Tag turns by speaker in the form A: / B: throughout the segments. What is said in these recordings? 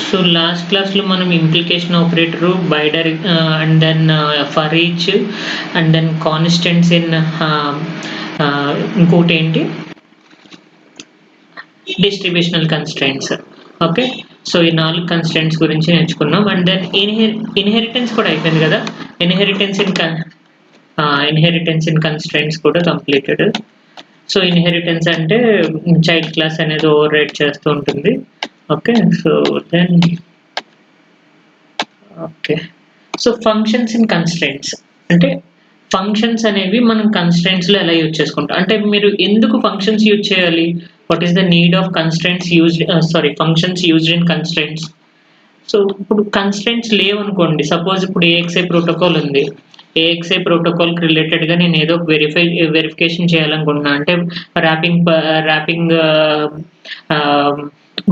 A: So last క్లాస్లో మనం implication operator bidirect and then for each and then constants in ఇంకోటి ఏంటి డిస్ట్రిబ్యూషనల్ constraints. Okay, so ఈ 4 constraints గురించి నేర్చుకున్నాం. అండ్ దెన్ ఇన్హెరిటెన్స్ కూడా అయిపోయింది కదా. ఇన్హెరిటెన్స్ ఇన్ కన్స్ట్రెంట్స్ కూడా కంప్లీటెడ్. సో ఇన్హెరిటెన్స్ అంటే చైల్డ్ క్లాస్ అనేది ఓవర్ రైడ్ చేస్తూ ఉంటుంది. Okay, so then okay, so functions in constraints అంటే ఫంక్షన్స్ అనేవి మనం కన్స్ట్రెంట్స్లో ఎలా యూజ్ చేసుకుంటాం అంటే మీరు ఎందుకు ఫంక్షన్స్ యూజ్ చేయాలి, what is the need of constraints used functions used in constraints. So ఇప్పుడు కన్స్ట్రెంట్స్ లేవనుకోండి, సపోజ్ ఇప్పుడు ఏఎక్స్ఐ ప్రోటోకాల్ ఉంది, ఏఎక్స్ఐ ప్రోటోకాల్కి రిలేటెడ్గా నేను ఏదో వెరిఫికేషన్ చేయాలనుకుంటున్నా అంటే ర్యాపింగ్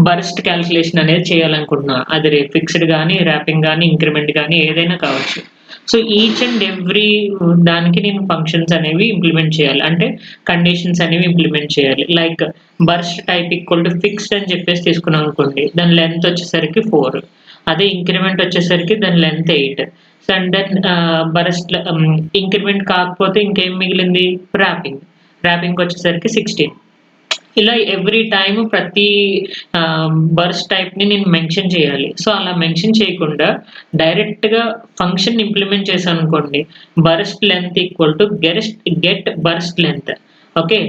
A: బర్స్ట్ క్యాలిక్యులేషన్ అనేది చేయాలనుకుంటున్నా, అది ఫిక్స్డ్ కానీ ర్యాపింగ్ కానీ ఇంక్రిమెంట్ కానీ ఏదైనా కావచ్చు. సో ఈచ్ అండ్ ఎవ్రీ దానికి నేను ఫంక్షన్స్ అనేవి ఇంప్లిమెంట్ చేయాలి, అంటే కండిషన్స్ అనేవి ఇంప్లిమెంట్ చేయాలి. Like burst type equal to fixed అని చెప్పేసి తీసుకున్నాం అనుకోండి, దాని లెంత్ వచ్చేసరికి 4, అదే ఇంక్రిమెంట్ వచ్చేసరికి దాని length 8. So and then burst increment కాకపోతే ఇంకేం మిగిలింది, ర్యాపింగ్ వచ్చేసరికి 16. ఇలా ఎవ్రీ టైమ్ ప్రతి బర్స్ట్ టైప్ని నేను మెన్షన్ చేయాలి. సో అలా మెన్షన్ చేయకుండా డైరెక్ట్గా ఫంక్షన్ ఇంప్లిమెంట్ చేశాను అనుకోండి, burst length equal to get burst length. Okay,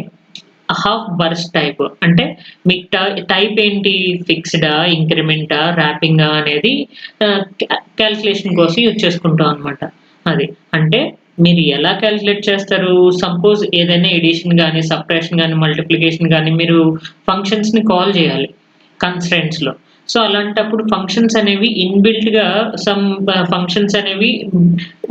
A: half burst type అంటే మీకు టైప్ ఏంటి, ఫిక్స్డా ఇంక్రిమెంటా ర్యాపింగా అనేది క్యాల్కులేషన్ కోసం యూజ్ చేసుకుంటాం అనమాట. అది అంటే మీరు ఎలా క్యాలిక్యులేట్ చేస్తారు, సపోజ్ ఏదైనా ఎడిషన్ కానీ సబ్ట్రాక్షన్ కానీ మల్టిప్లికేషన్ కానీ మీరు ఫంక్షన్స్ని కాల్ చేయాలి కన్స్ట్రెంట్స్లో. సో అలాంటప్పుడు ఫంక్షన్స్ అనేవి ఇన్బిల్ట్గా ఫంక్షన్స్ అనేవి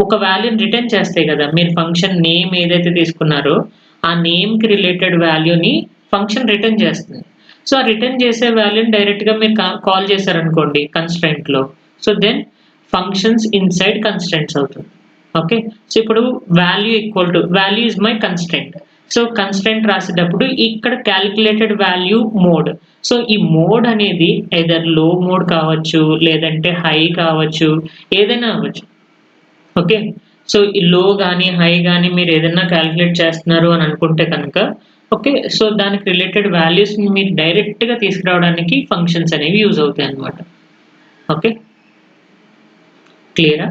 A: ఒక వాల్యూని రిటర్న్ చేస్తాయి కదా. మీరు ఫంక్షన్ నేమ్ ఏదైతే తీసుకున్నారో ఆ నేమ్కి రిలేటెడ్ వాల్యూని ఫంక్షన్ రిటర్న్ చేస్తుంది. సో ఆ రిటర్న్ చేసే వాల్యూని డైరెక్ట్గా మీరు కాల్ చేశారనుకోండి కన్స్ట్రెంట్లో, so then functions inside constraints అవుతుంది. ఓకే, సో ఇప్పుడు value is my constraint. So constraint రాసేటప్పుడు ఇక్కడ క్యాలిక్యులేటెడ్ వాల్యూ మోడ్. సో ఈ మోడ్ అనేది ఎదర్ లో మోడ్ కావచ్చు, లేదంటే హై కావచ్చు, ఏదైనా అవ్వచ్చు. ఓకే, సో ఈ లో కానీ హై కానీ మీరు ఏదైనా క్యాలిక్యులేట్ చేస్తున్నారు అని అనుకుంటే కనుక, ఓకే, సో దానికి రిలేటెడ్ వాల్యూస్ని మీరు డైరెక్ట్గా తీసుకురావడానికి ఫంక్షన్స్ అనేవి యూజ్ అవుతాయి అన్నమాట. ఓకే, క్లియరా?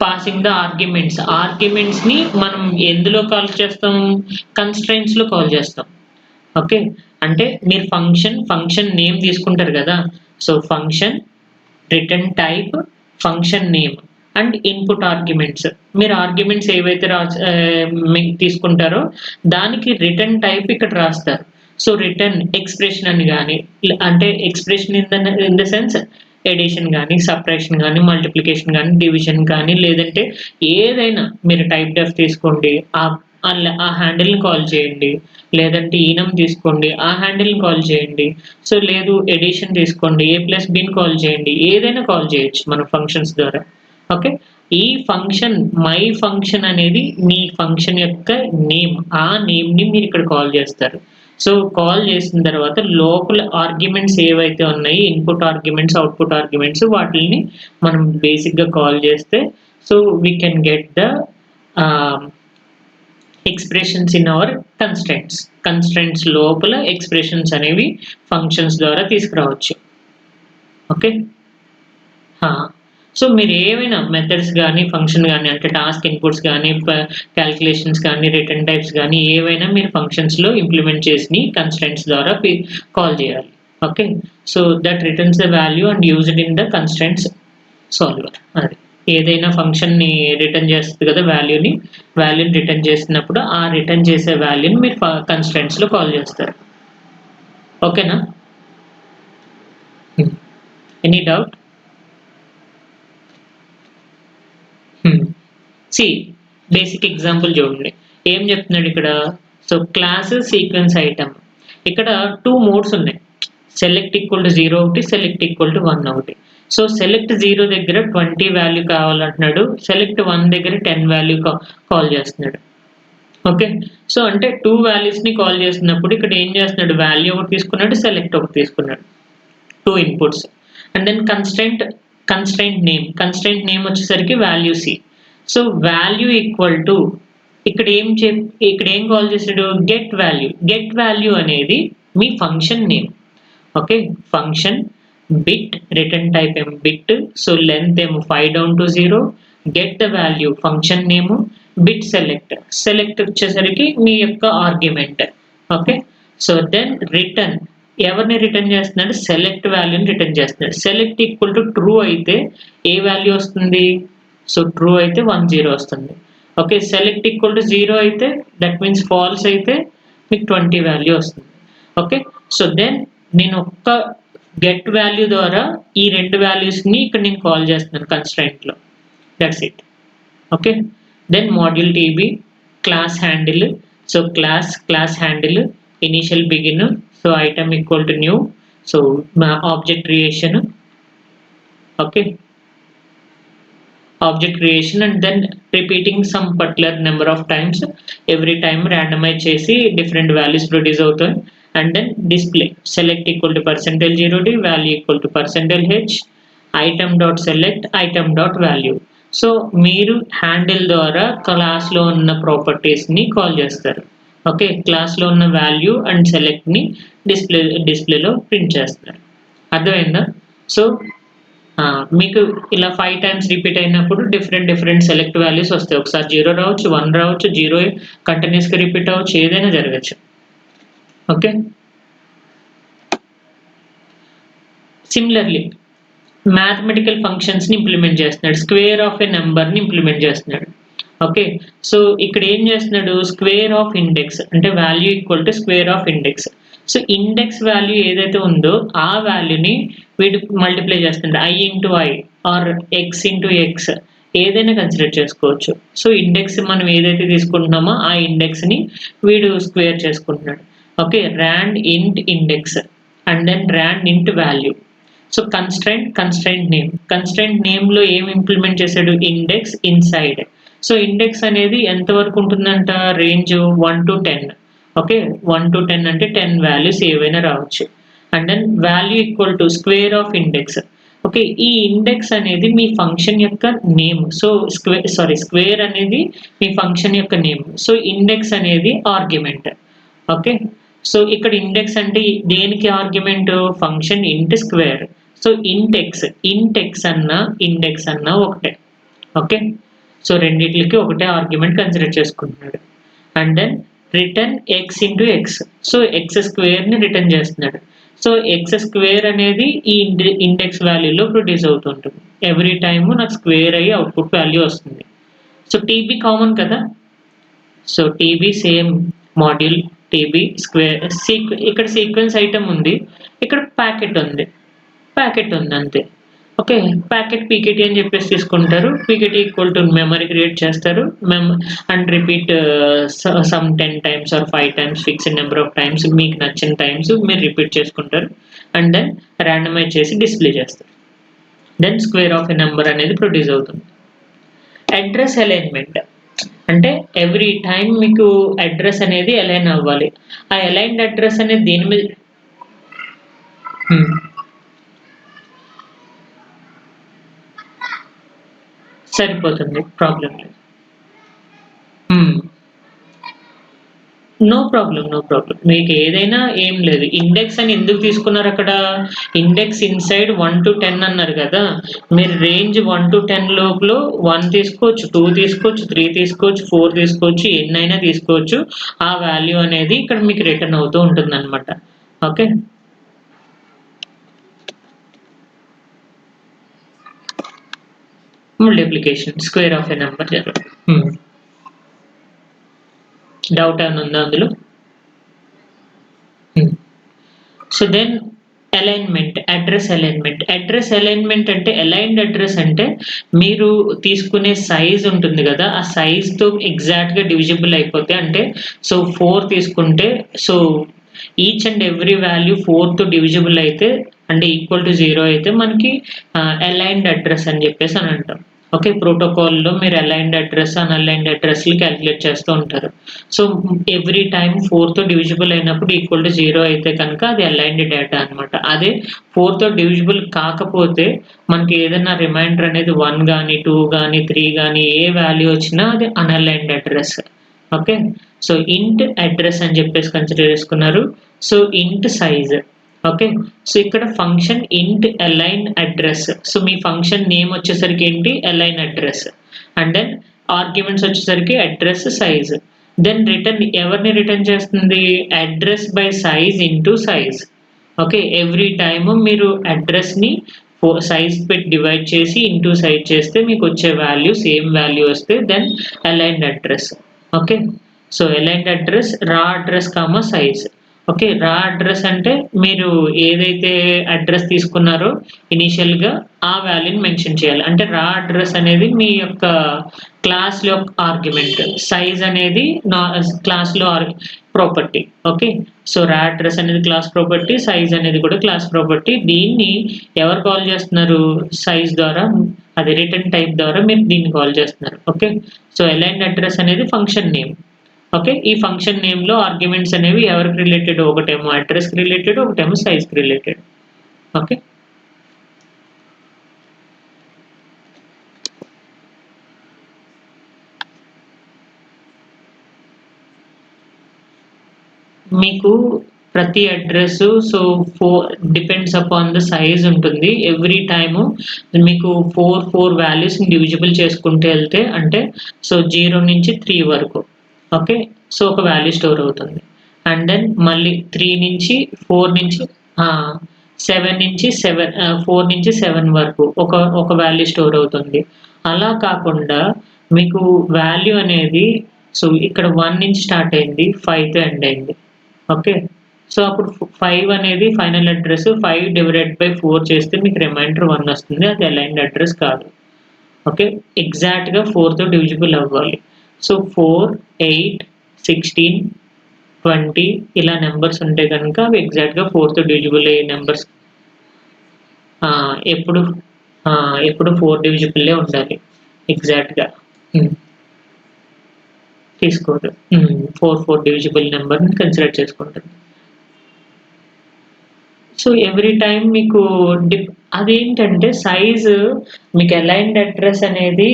A: పాసింగ్ ద ఆర్గ్యుమెంట్స్ని మనం ఎందులో కాల్ చేస్తాం, కన్స్ట్రెంట్స్లో కాల్ చేస్తాం. ఓకే, అంటే మీరు ఫంక్షన్ నేమ్ తీసుకుంటారు కదా. So function return type function name and input arguments, మీరు ఆర్గ్యుమెంట్స్ ఏవైతే తీసుకుంటారో దానికి రిటర్న్ టైప్ ఇక్కడ రాస్తారు. సో రిటర్న్ ఎక్స్ప్రెషన్ అని కానీ, అంటే expression in the sense addition కానీ సబ్ట్రాక్షన్ కానీ మల్టిప్లికేషన్ కానీ డివిజన్ కానీ, లేదంటే ఏదైనా మీరు టైప్ డెఫ్ తీసుకోండి ఆ హ్యాండిల్ని కాల్ చేయండి, లేదంటే ఈనం తీసుకోండి ఆ హ్యాండిల్ని కాల్ చేయండి. సో లేదు ఎడిషన్ తీసుకోండి a+bని కాల్ చేయండి, ఏదైనా కాల్ చేయొచ్చు మన ఫంక్షన్స్ ద్వారా. ఓకే, ఈ ఫంక్షన్ మై ఫంక్షన్ అనేది మీ ఫంక్షన్ యొక్క నేమ్, ఆ నేమ్ని మీరు ఇక్కడ కాల్ చేస్తారు. సో కాల్ చేసిన తర్వాత లోపల ఆర్గ్యుమెంట్స్ ఏవైతే ఉన్నాయి, ఇన్పుట్ ఆర్గ్యుమెంట్స్ అవుట్పుట్ ఆర్గ్యుమెంట్స్, వాటిని మనం బేసిక్గా కాల్ చేస్తే so we can get the expressions in our constraints లోపల ఎక్స్ప్రెషన్స్ అనేవి ఫంక్షన్స్ ద్వారా తీసుకురావచ్చు. ఓకే, సో మీరు ఏమైనా మెథడ్స్ కానీ ఫంక్షన్ కానీ అంటే టాస్క్ ఇన్పుట్స్ కానీ క్యాలిక్యులేషన్స్ కానీ రిటర్న్ టైప్స్ కానీ ఏవైనా మీరు ఫంక్షన్స్లో ఇంప్లిమెంట్ చేసి కన్స్ట్రెంట్స్ ద్వారా కాల్ చేయాలి. Okay, so that returns the value and used in the constraints solver. అది ఏదైనా ఫంక్షన్ని రిటర్న్ చేస్తుంది కదా, వాల్యూని రిటర్న్ చేసినప్పుడు ఆ రిటర్న్ చేసే వాల్యూని మీరు కన్స్ట్రెంట్స్లో కాల్ చేస్తారు. ఓకేనా? Any doubt? బేసిక్ ఎగ్జాంపుల్ చూడండి, ఏం చెప్తున్నాడు ఇక్కడ. సో క్లాస్ సీక్వెన్స్ ఐటమ్, ఇక్కడ 2 మోడ్స్ ఉన్నాయి, సెలెక్ట్ ఈక్వల్ టు 0 ఒకటి, సెలెక్ట్ ఈక్వల్ టు 1 ఒకటి. సో సెలెక్ట్ 0 దగ్గర 20 వాల్యూ కావాలంటున్నాడు, సెలెక్ట్ 1 దగ్గర 10 వాల్యూ కాల్ చేస్తున్నాడు. ఓకే. సో అంటే 2 వాల్యూస్‌ని కాల్ చేస్తున్నప్పుడు ఇక్కడ ఏం చేస్తున్నాడు, వాల్యూ ఒకటి తీసుకున్నాడు, సెలెక్ట్ ఒకటి తీసుకున్నాడు. 2 inputs. And then constraint name వచ్చేసరికి value C. So value equal to ఇక్కడ ఏం కాల్ చేసాడు, గెట్ వాల్యూ అనేది మీ function name. Okay. Function bit return type ఏమో బిట్, సో లెంత్ ఏమో 5 down to 0, get the value function name, bit select వచ్చేసరికి మీ యొక్క argument. Okay. So then return ఎవరిని రిటర్న్ చేస్తున్నాడు, సెలెక్ట్ వాల్యూని రిటర్న్ చేస్తున్నాడు. సెలెక్ట్ ఈక్వల్ టు ట్రూ అయితే ఏ వాల్యూ వస్తుంది, సో ట్రూ అయితే 1 0 వస్తుంది. ఓకే. సెలెక్ట్ ఈక్వల్ టు 0 అయితే దట్ మీన్స్ ఫాల్స్ అయితే మీకు 20 వాల్యూ వస్తుంది. ఓకే. సో దెన్ నేను ఒక్క గెట్ వాల్యూ ద్వారా ఈ 2 వాల్యూస్‌ని ఇక్కడ నేను కాల్ చేస్తున్నాను కన్‌స్ట్రెయింట్‌లో. That's it. Okay. Then module TB class handle. So class handle initial begin, so item equal to new, so object creation. Okay. Object creation and then repeating some particular number of times, every time randomize చేసి different values produce అవుతాయి. And then display select equal to %0d, value equal to %h, item dot select, item dot value. So మీరు handle ద్వారా క్లాస్లో ఉన్న ప్రాపర్టీస్ని call చేస్తారు. Okay. క్లాస్లో ఉన్న value and సెలెక్ట్ని డిస్ప్లేలో ప్రింట్ చేస్తారు. అర్థమైందా? సో మీకు ఇలా 5 టైమ్స్ రిపీట్ అయినప్పుడు డిఫరెంట్ సెలెక్ట్ వాల్యూస్ వస్తాయి. ఒకసారి 0 రావచ్చు, 1 రావచ్చు, 0 కంటిన్యూస్‌గా రిపీట్ అవ్వచ్చు, ఏదైనా జరగచ్చు. ఓకే. సిమిలర్లీ మ్యాథమెటికల్ ఫంక్షన్స్‌ని ఇంప్లిమెంట్ చేస్తున్నాడు. స్క్వేర్ ఆఫ్ ఏ నెంబర్‌ని ఇంప్లిమెంట్ చేస్తున్నాడు. ఓకే. సో ఇక్కడ ఏం చేస్తున్నాడు, స్క్వేర్ ఆఫ్ ఇండెక్స్ అంటే value equal to square of index. So index value ఏదైతే ఉందో ఆ వాల్యూని వీడు మల్టిప్లై చేస్తున్నాడు. i into i or x into x ఏదైనా కన్సిడర్ చేసుకోవచ్చు. సో ఇండెక్స్ మనం ఏదైతే తీసుకుంటున్నామో ఆ ఇండెక్స్ని వీడు స్క్వేర్ చేసుకుంటున్నాడు. Okay. Rand int index and then rand int value. So constraint నేమ్లో ఏం ఇంప్లిమెంట్ చేశాడు, ఇండెక్స్ ఇన్సైడ్. సో ఇండెక్స్ అనేది ఎంతవరకు ఉంటుందంట, రేంజ్ 1 to 10. ఓకే. 1 to 10 అంటే 10 వాల్యూస్ ఏవైనా రావచ్చు. And then value equal to square of index. Okay. ఈ ఇండెక్స్ అనేది మీ ఫంక్షన్ యొక్క నేమ్. సో స్క్వేర్ అనేది మీ ఫంక్షన్ యొక్క నేమ్. సో ఇండెక్స్ అనేది ఆర్గ్యుమెంట్. ఓకే. సో ఇక్కడ ఇండెక్స్ అంటే దేనికి argument, function int square. So int x అన్నా ఇండెక్స్ అన్నా ఒకటే. ఓకే. సో రెండిట్లకి ఒకటే ఆర్గ్యుమెంట్ కన్సిడర్ చేసుకుంటున్నాడు. And then return x into x. So x స్క్వేర్ని రిటర్న్ చేస్తున్నాడు. సో ఎక్స్ స్క్వేర్ అనేది ఈ ఇండెక్స్ వాల్యూలో ప్రొడ్యూస్ అవుతుంటుంది. ఎవ్రీ టైము నాకు స్క్వేర్ అయ్యి అవుట్పుట్ వాల్యూ వస్తుంది. సో టీబీ కామన్ కదా. So TB same module TB square ఇక్కడ సీక్వెన్స్ ఐటమ్ ఉంది, ఇక్కడ ప్యాకెట్ ఉంది అంతే. ఓకే. ప్యాకెట్ పీకెటీ అని చెప్పేసి తీసుకుంటారు. P K T equal to memory create చేస్తారు and repeat some 10 times or 5 times fixed number of times మీకు నచ్చిన టైమ్స్ మీరు రిపీట్ చేసుకుంటారు. అండ్ దెన్ ర్యాండమైజ్ చేసి డిస్ప్లే చేస్తారు. Then square of a number అనేది ప్రొడ్యూస్ అవుతుంది. అడ్రస్ అలైన్మెంట్ అంటే ఎవ్రీ టైం మీకు అడ్రస్ అనేది అలైన్ అవ్వాలి. ఆ అలైన్డ్ అడ్రస్ అనేది దేని మీద సరిపోతుంది, ప్రాబ్లం లేదు. నో ప్రాబ్లం మీకు ఏదైనా ఏం లేదు. ఇండెక్స్ అని ఎందుకు తీసుకున్నారు అక్కడ, ఇండెక్స్ ఇన్సైడ్ 1 to 10 అన్నారు కదా. మీరు రేంజ్ 1 to 10 లోపల 1 తీసుకోవచ్చు, 2 తీసుకోవచ్చు, 3 తీసుకోవచ్చు, 4 తీసుకోవచ్చు, ఎన్నైనా తీసుకోవచ్చు. ఆ వాల్యూ అనేది ఇక్కడ మీకు రిటర్న్ అవుతూ ఉంటుంది అనమాట. Okay. Multiplication square of a number జరగదు. డౌట్ ఏమైనా ఉందా అందులో? So then alignment, address alignment అంటే అలైన్డ్ అడ్రస్ అంటే మీరు తీసుకునే సైజ్ ఉంటుంది కదా, ఆ సైజ్తో ఎగ్జాక్ట్గా డివిజిబుల్ అయిపోతే అంటే సో 4 తీసుకుంటే so each and every value 4తో డివిజిబుల్ అయితే అంటే ఈక్వల్ టు 0 అయితే మనకి అలైన్డ్ అడ్రస్ అని చెప్పేసి అని అంటాం. ఓకే, ప్రోటోకాల్లో మీరు అలైన్డ్ అడ్రస్ అన్అలైన్డ్ అడ్రస్లు క్యాలిక్యులేట్ చేస్తూ ఉంటారు. సో ఎవ్రీ టైమ్ 4తో డివిజిబుల్ అయినప్పుడు ఈక్వల్ టు 0 అయితే కనుక అది అలైన్డ్ డేటా అనమాట. అదే 4తో డివిజిబుల్ కాకపోతే మనకి ఏదైనా రిమైండర్ అనేది 1 కానీ 2 కానీ 3 కానీ ఏ వాల్యూ వచ్చినా అది unaligned address. Okay, so int address అని చెప్పేసి కన్సిడర్ చేసుకున్నారు. So int size. Okay, so ఇక్కడ function int align address. So మీ ఫంక్షన్ నేమ్ వచ్చేసరికి ఏంటి, align address, and then arguments వచ్చేసరికి అడ్రస్ సైజ్. దెన్ రిటర్న్ ఎవరిని రిటర్న్ చేస్తుంది, address by size into size. Okay, every time మీరు అడ్రస్ని సైజ్ పెట్టి డివైడ్ చేసి ఇంటూ సైజ్ చేస్తే మీకు వచ్చే వాల్యూ సేమ్ వాల్యూ వస్తే then aligned address. Okay, so aligned address రా అడ్రస్ కామా సైజ్. ఓకే, రా అడ్రస్ అంటే మీరు ఏదైతే అడ్రస్ తీసుకున్నారో ఇనీషియల్గా ఆ వాల్యూని మెన్షన్ చేయాలి. అంటే రా అడ్రస్ అనేది మీ యొక్క క్లాస్లో ఆర్గ్యుమెంట్, సైజ్ అనేది క్లాస్లో ప్రాపర్టీ. ఓకే, సో రా అడ్రస్ అనేది క్లాస్ ప్రాపర్టీ, సైజ్ అనేది కూడా క్లాస్ ప్రాపర్టీ. దీన్ని ఎవరు కాల్ చేస్తున్నారు, సైజ్ ద్వారా, అది రిటర్న్ టైప్ ద్వారా మీరు దీన్ని కాల్ చేస్తున్నారు. ఓకే, సో అలైన్డ్ అడ్రస్ అనేది ఫంక్షన్ నేమ్. ఓకే, ఈ ఫంక్షన్ నేమ్లో ఆర్గ్యుమెంట్స్ అనేవి ఎవరికి రిలేటెడ్, ఒకటేమో అడ్రస్కి రిలేటెడ్, ఒకటేమో సైజ్కి రిలేటెడ్. ఓకే, మీకు ప్రతి address so depends upon the size ఉంటుంది. ఎవ్రీ టైము మీకు 4 వాల్యూస్ని డివిజిబుల్ చేసుకుంటూ వెళ్తే, అంటే సో 0 నుంచి 3 వరకు. ఓకే, సో ఒక వాల్యూ స్టోర్ అవుతుంది. అండ్ దెన్ మళ్ళీ 3 నుంచి 4 నుంచి 7 నుంచి 4 నుంచి 7 వరకు ఒక వాల్యూ స్టోర్ అవుతుంది. అలా కాకుండా మీకు వాల్యూ అనేది సో ఇక్కడ 1 నుంచి స్టార్ట్ అయింది, 5తో ఎండ్ అయింది. ఓకే, సో అప్పుడు 5 అనేది ఫైనల్ అడ్రస్, 5 డివైడెడ్ బై 4 చేస్తే మీకు రిమైండర్ 1 వస్తుంది, అది అలైన్డ్ అడ్రస్ కాదు. ఓకే, ఎగ్జాక్ట్గా 4తో డివిజిబుల్ అవ్వాలి. సో 4, 8, 16, 20 ఇలా నెంబర్స్ ఉంటే కనుక అవి ఎగ్జాక్ట్గా 4తో డివిజిబుల్ అయ్యే నెంబర్స్. ఎప్పుడు 4 డివిజిబుల్లే ఉండాలి ఎగ్జాక్ట్గా, తీసుకోదు. 4 డివిజిబుల్ నెంబర్ని కన్సిడర్ చేసుకుంటుంది. సో ఎవ్రీ టైం మీకు అదేంటంటే సైజ్ మీకు అలైన్డ్ అడ్రస్ అనేది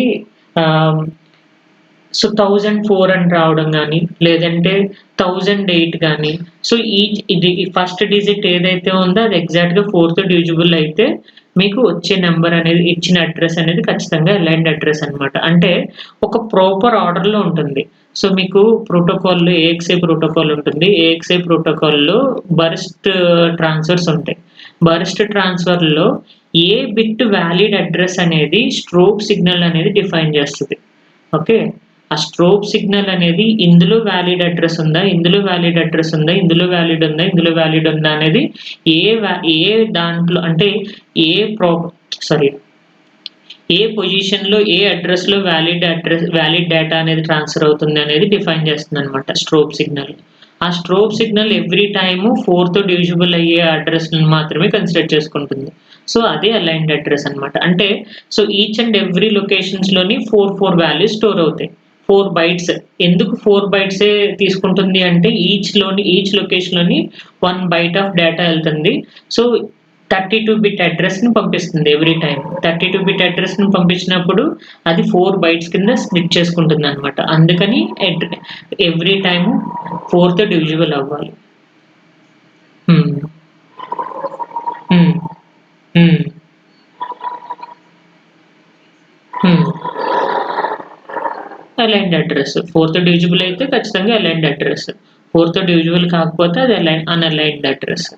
A: సో 1004 అని రావడం కానీ, లేదంటే 1008 కానీ, సో ఇది ఫస్ట్ డిజిట్ ఏదైతే ఉందో అది ఎగ్జాక్ట్గా 4తో డివిజిబుల్ అయితే మీకు వచ్చే నెంబర్ అనేది, ఇచ్చిన అడ్రస్ అనేది ఖచ్చితంగా అలైన్డ్ అడ్రస్ అనమాట. అంటే ఒక ప్రాపర్ ఆర్డర్లో ఉంటుంది. సో మీకు ప్రోటోకాల్లో ఏఎక్స్ఐ ప్రోటోకాల్ ఉంటుంది. ఏఎక్స్ఐ ప్రోటోకాల్లో బర్స్ట్ ట్రాన్స్ఫర్స్ ఉంటాయి. బర్స్ట్ ట్రాన్స్ఫర్లో ఏ బిట్ వ్యాలిడ్ అడ్రస్ అనేది స్ట్రోబ్ సిగ్నల్ అనేది డిఫైన్ చేస్తుంది. ఓకే, ఆ స్ట్రోబ్ సిగ్నల్ అనేది ఇందులో వ్యాలిడ్ అడ్రస్ ఉందా, ఇందులో వ్యాలిడ్ అడ్రస్ ఉందా, ఇందులో వ్యాలిడ్ ఉందా, ఇందులో వ్యాలిడ్ ఉందా అనేది ఏ దాంట్లో అంటే ఏ పొజిషన్లో ఏ అడ్రస్లో వ్యాలిడ్ డేటా అనేది ట్రాన్స్ఫర్ అవుతుంది అనేది డిఫైన్ చేస్తుంది అనమాట స్ట్రోబ్ సిగ్నల్. ఆ స్ట్రోబ్ సిగ్నల్ ఎవ్రీ టైము 4తో డివిజిబుల్ అయ్యే అడ్రస్ని మాత్రమే కన్సిడర్ చేసుకుంటుంది. సో అదే అలైన్డ్ అడ్రస్ అనమాట. అంటే సో ఈచ్ అండ్ ఎవ్రీ లొకేషన్స్లోని 4 వాల్యూస్ స్టోర్ అవుతాయి. 4 బైట్స్. ఎందుకు 4 బైట్సే తీసుకుంటుంది అంటే ఈచ్ లొకేషన్లోని 1 బైట్ ఆఫ్ డేటా వెళ్తుంది. సో 32 బిట్ అడ్రస్ని పంపిస్తుంది ఎవ్రీ టైం. 32 బిట్ అడ్రస్ని పంపించినప్పుడు అది 4 బైట్స్ కింద స్ప్లిట్ చేసుకుంటుంది అనమాట. అందుకని ఎవ్రీ టైము 4తో డివిజిబుల్ అవ్వాలి. అలైన్డ్ అడ్రస్ 4తో డివిజిబుల్ అయితే ఖచ్చితంగా అలైన్డ్ అడ్రస్. 4తో డివిజిబుల్ కాకపోతే అది అన్అలైన్డ్ అడ్రస్.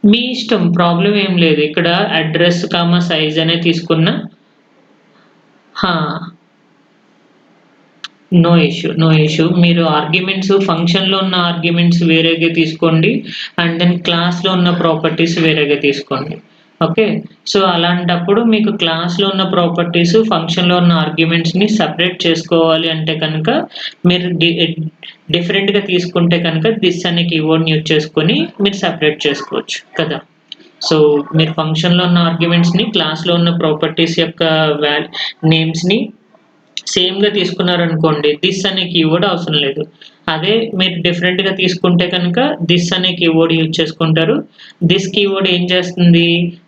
A: మీ ఇష్టం, ప్రాబ్లం ఏం లేదు. ఇక్కడ అడ్రస్ కామా సైజ్ అనేది తీసుకున్నా నో ఇష్యూ. మీరు ఆర్గ్యుమెంట్స్ ఫంక్షన్లో ఉన్న ఆర్గ్యుమెంట్స్ వేరేగా తీసుకోండి, అండ్ దెన్ క్లాస్లో ఉన్న ప్రాపర్టీస్ వేరేగా తీసుకోండి. ఓకే. సో, అలాంటప్పుడు మీకు క్లాస్‌లో ఉన్న ప్రాపర్టీస్, ఫంక్షన్‌లో ఉన్న ఆర్గ్యుమెంట్స్‌ని సెపరేట్ చేసుకోవాలి అంటే కనుక మీరు డిఫరెంట్‌గా తీసుకుంటే కనుక థిస్ అనే కీవర్డ్‌ని యూజ్ చేసుకొని మీరు సెపరేట్ చేసుకోవచ్చు కదా! సో, మీరు ఫంక్షన్‌లో ఉన్న ఆర్గ్యుమెంట్స్‌ని, క్లాస్‌లో ఉన్న ప్రాపర్టీస్ యొక్క నేమ్స్‌ని సేమ్‌గా తీసుకున్నారనుకోండి, థిస్ అనే కీవర్డ్ అవసరం లేదు. అదే మీరు డిఫరెంట్‌గా తీసుకుంటే కనుక థిస్ అనే కీవర్డ్ యూజ్ చేసుకుంటారు. థిస్ కీవర్డ్ ఏం చేస్తుంది?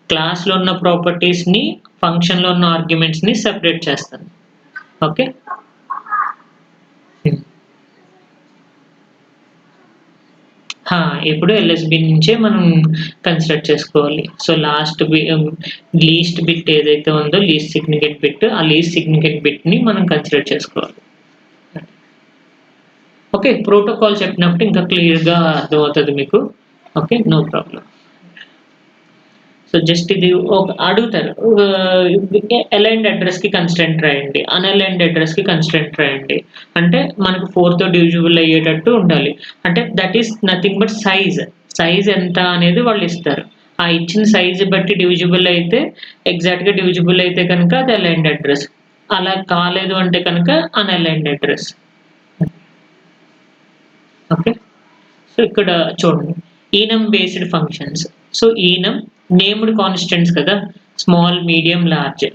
A: క్లాస్‌లో ఉన్న ప్రాపర్టీస్‌ని, ఫంక్షన్‌లో ఉన్న ఆర్గ్యుమెంట్స్‌ని సెపరేట్ చేస్తుంది. ఓకే. హ్మ్. ఆ! ఇప్పుడు ఎల్ఎస్‌బి నుంచే మనం కన్సిడర్ చేసుకోవాలి. సో, లీస్ట్ బిట్ ఏదైతే ఉందో లీస్ట్ సిగ్నిఫికెంట్ బిట్, ఆ లీస్ట్ సిగ్నిఫికెంట్ బిట్‌ని మనం కన్సిడర్ చేసుకోవాలి. ఓకే. ప్రోటోకాల్ చెప్పినప్పుడు ఇంకా క్లియర్‌గా అర్థమవుతది మీకు. Okay. No problem. So, just ఇది అడుగుతారు. అలైన్డ్ అడ్రెస్‌కి కన్‌స్ట్రెయింట్ రాయండి. అన్‌అలైన్డ్ అడ్రెస్‌కి కన్‌స్ట్రెయింట్ రాయండి. అంటే మనకు 4తో డివిజిబుల్ అయ్యేటట్టు ఉండాలి. అంటే that is nothing but size. Size ఎంత అనేది వాళ్ళిస్తారు. ఆ ఇచ్చిన సైజ్ బట్టి డివిజిబుల్ అయితే ఎగ్జాక్ట్‌గా డివిజిబుల్ అయితే కనుక అది అలైన్డ్ అడ్రెస్. అలా కాలేదు అంటే కనుక అన్‌అలైన్డ్ అడ్రెస్. ఓకే. సో, ఇక్కడ చూడండి. Enum based functions. So, enum named constants కదా! Small, medium, large.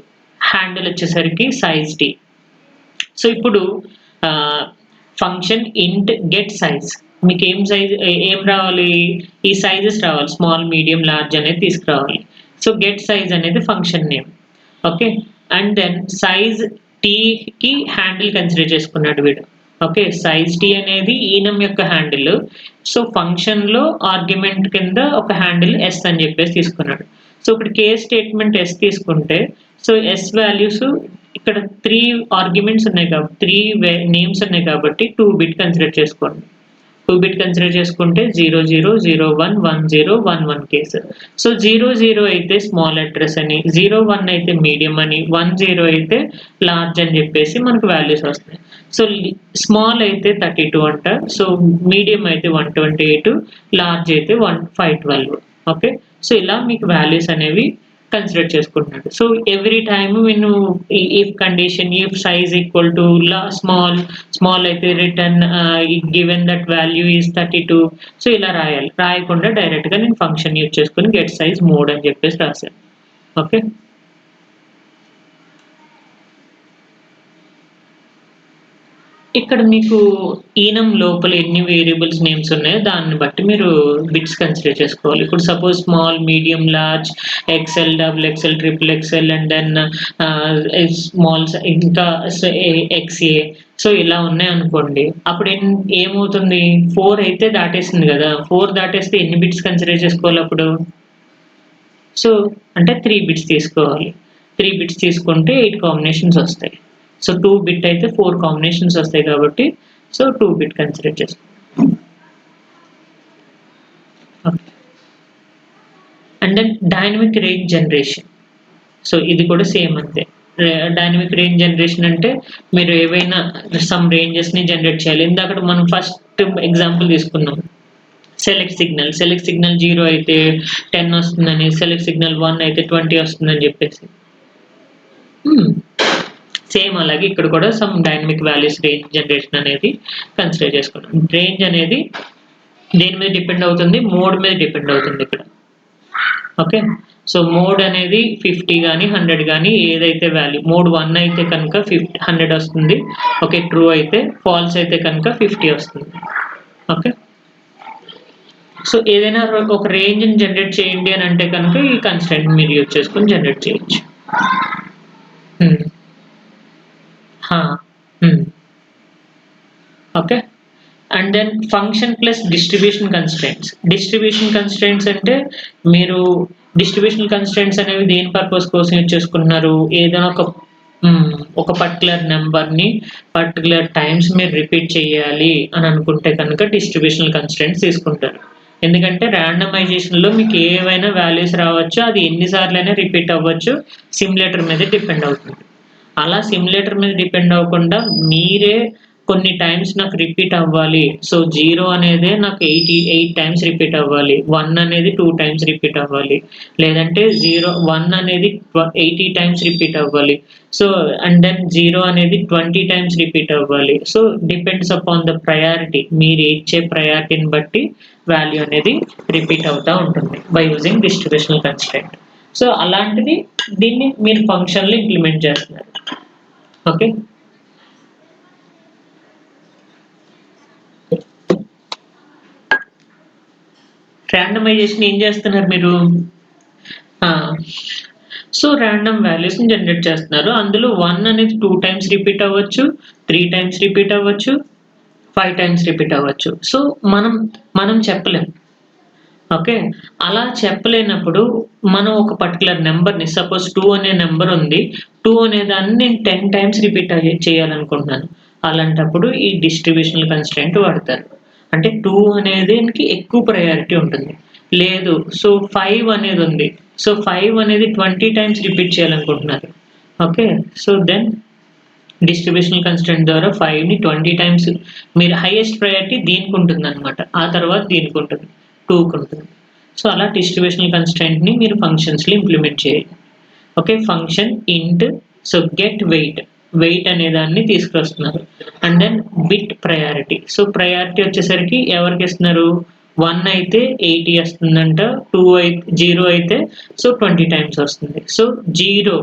A: హ్యాండిల్ వచ్చేసరికి సైజ్ టీ. సో, ఇప్పుడు ah, function int get size. మీకేం సైజ్ ఏం రావాలి? ఈ సైజెస్ రావాలి. స్మాల్, మీడియం, లార్జ్ అనేది తీసుకురావాలి. సో, గెట్ సైజ్ అనేది function name. Okay. And then size టీకి హ్యాండిల్ కన్సిడర్ చేసుకున్నాడు వీడు. ఓకే. సైజ్ టీ అనేది ఈనమ్ యొక్క హ్యాండిల్. సో, ఫంక్షన్‌లో ఆర్గ్యుమెంట్ కింద ఒక హ్యాండిల్ ఎస్ అని చెప్పేసి తీసుకున్నాడు. సో, ఇప్పుడు కేస్ స్టేట్మెంట్ ఎస్ తీసుకుంటే సో, ఎస్ వాల్యూస్ ఇక్కడ 3 ఆర్గ్యుమెంట్స్ ఉన్నాయి 3 నేమ్స్ ఉన్నాయి కాబట్టి 2 బిట్ కన్సిడర్ చేసుకోండి. 2 బిట్ కన్సిడర్ చేసుకుంటే 00, 01, 10, 11 కేస్. సో, 00 అయితే స్మాల్ అడ్రెస్ అని, 01 అయితే మీడియం అని, 10 అయితే లార్జ్ అని చెప్పేసి మనకు వాల్యూస్ వస్తాయి. సో, స్మాల్ అయితే 32 అంట. సో, మీడియం అయితే 128, లార్జ్ అయితే 512. ఓకే. సో, ఇలా మీకు వాల్యూస్ అనేవి కన్సిడర్ చేసుకుంటున్నాడు. సో, ఎవ్రీ టైమ్ నేను if condition if size equal to small అయితే return given that value is 32. So, ఇలా రాయాలి. రాయకుండా డైరెక్ట్‌గా నేను ఫంక్షన్ యూజ్ చేసుకొని గెట్ సైజ్ మోడ్ అని చెప్పేసి రాసాను. ఓకే. ఇక్కడ మీకు ఈనమ్ లోపల ఎన్ని వేరియబుల్స్ నేమ్స్ ఉన్నాయో దాన్ని బట్టి మీరు బిట్స్ కన్సిడర్ చేసుకోవాలి. ఇప్పుడు suppose small, medium, large, XL, double XL, triple XL and then ఇంకా ఎక్స్ఏ సో, ఇలా ఉన్నాయనుకోండి. అప్పుడు ఏమవుతుంది 4 అయితే దాటేసింది గదా! 4 దాటేస్తే ఎన్ని బిట్స్ కన్సిడర్ చేసుకోవాలప్పుడు? సో, అంటే 3 బిట్స్ తీసుకోవాలి. 3 బిట్స్ తీసుకుంటే 8 కాంబినేషన్స్ ఒస్తాయి. సో, 2 బిట్ అయితే 4 కాంబినేషన్స్ ఒస్తాయి కాబట్టి సో, 2 బిట్ కన్సిడర్ చేసుకోవాలి. Okay. And then dynamic range generation. So, ఇది కూడా సేమ్ అంతే. డైనమిక్ రేంజ్ జనరేషన్ అంటే మీరు ఏవైనా సమ్ రేంజెస్‌ని జనరేట్ చేయాలి. ఇందాకడ మనం ఫస్ట్ ఎగ్జాంపుల్ తీసుకున్నాం. సెలెక్ట్ సిగ్నల్ 0 అయితే 10 వస్తుందని, సెలెక్ట్ సిగ్నల్ 1 అయితే 20 వస్తుందని జెప్పేసి. హ్మ్. సేమ్ అలాగే ఇక్కడ కూడా some dynamic values range generation అనేది కన్సిడర్ చేసుకున్నాం. రేంజ్ అనేది దేని మీద డిపెండ్ అవుతుంది? మోడ్ మీద డిపెండ్ అవుతుంది ఇక్కడ. ఓకే. సో, మోడ్ అనేది 50 గాని, 100 గాని ఏదైతే వాల్యూ మోడ్ 1 అయితే కనుక 100 వస్తుంది. ఓకే. ట్రూ అయితే, ఫాల్స్ అయితే కనుక 50 వస్తుంది. ఓకే. సో, ఏదైనా ఒక రేంజ్‌ని జనరేట్ చేయండి అని అంటే కనుక ఈ కన్‌స్ట్రెయింట్ మీరు యూజ్ చేసుకొని జనరేట్ చేయొచ్చు. హ్మ్. ఆ! హ్మ్. Okay. And then function plus distribution constraints. Distribution constraints అంటే మీరు డిస్ట్రిబ్యూషనల్ కన్‌స్ట్రెయింట్స్ అనేవి దేని పర్పస్ కోసం యూజ్ చేసుకుంటున్నారు? ఏదైనా హ్మ్. ఒక పర్టిక్యులర్ నంబర్‌ని పర్టిక్యులర్ టైమ్స్ మీరు రిపీట్ చేయాలి అని అనుకుంటే కనుక డిస్ట్రిబ్యూషనల్ కన్‌స్ట్రెయింట్స్ తీసుకుంటారు. ఎందుకంటే రాండమైజేషన్‌లో మీకు ఏవైనా వాల్యూస్ రావచ్చు. అది ఎన్ని సార్లైనా రిపీట్ అవ్వచ్చు. సిమ్యులేటర్ మీద డిపెండ్ అవుతుంది. అలా సిమ్యులేటర్ మీద డిపెండ్ అవ్వకుండా మీరే కొన్ని టైమ్స్ నాకు రిపీట్ అవ్వాలి. సో 0 అనేది నాకు 8 టైమ్స్ రిపీట్ అవ్వాలి. 1 అనేది 2 టైమ్స్ రిపీట్ అవ్వాలి. లేదంటే 1 అనేది 80 టైమ్స్ రిపీట్ అవ్వాలి. సో అండ్ దెన్ 0 అనేది 20 టైమ్స్ రిపీట్ అవ్వాలి. So depends upon the priority. మీరు ఇచ్చే ప్రయారిటీని బట్టి వాల్యూ అనేది రిపీట్ అవుతా ఉంటుంది బై యూజింగ్ డిస్ట్రిబ్యూషనల్ కన్స్ట్రెయింట్. సో అలాంటిది దీన్ని మీరు ఫంక్షన్‌లో ఇంప్లిమెంట్ చేస్తున్నారు. ఓకే. రాండమైజేషన్ ఏం చేస్తున్నారు మీరు? సో రాండమ్ వాల్యూస్‌ని జనరేట్ చేస్తున్నారు. అందులో 1 అనేది 2 టైమ్స్ రిపీట్ అవ్వచ్చు, 3 టైమ్స్ రిపీట్ అవ్వచ్చు, 5 టైమ్స్ రిపీట్ అవ్వచ్చు. సో మనం చెప్పలేం. ఓకే. అలా చెప్పలేనప్పుడు మనం ఒక పర్టిక్యులర్ నంబర్‌ని సపోజ్ 2 అనే నంబర్ ఉంది. 2 అనే దాన్ని నేను 10 టైమ్స్ రిపీట్ చేయాలనుకుంటున్నాను. అలాంటప్పుడు ఈ డిస్ట్రిబ్యూషనల్ కన్‌స్ట్రెయింట్ వాడతారు. అంటే 2 అనేదానికి ఎక్కువ ప్రయారిటీ ఉంటుంది. లేదు సో 5 అనేది ఉంది. సో 5 అనేది 20 టైమ్స్ రిపీట్ చేయాలనుకుంటున్నారు. ఓకే. సో దెన్ డిస్ట్రిబ్యూషనల్ కన్‌స్ట్రెయింట్ ద్వారా 5ని 20 టైమ్స్ మీరు హైయెస్ట్ ప్రయారిటీ దీనికుంటుందనమాట. ఆ తర్వాత దీనికుంటుంది. 2కుంటుంది. సో అలా డిస్ట్రిబ్యూషనల్ కన్‌స్ట్రెయింట్‌ని మీరు ఫంక్షన్స్‌లో ఇంప్లిమెంట్ చేయాలి. Okay. Function int so get weight. Weight అనే దాన్ని తీసుకొస్తున్నారు. And then bit priority. So priority వచ్చేసరికి ఎవరికి ఇస్తున్నారు? 1 అయితే 80 వస్తుందంట. 0 అయితే సో 20 టైమ్స్ వస్తుంది. So 0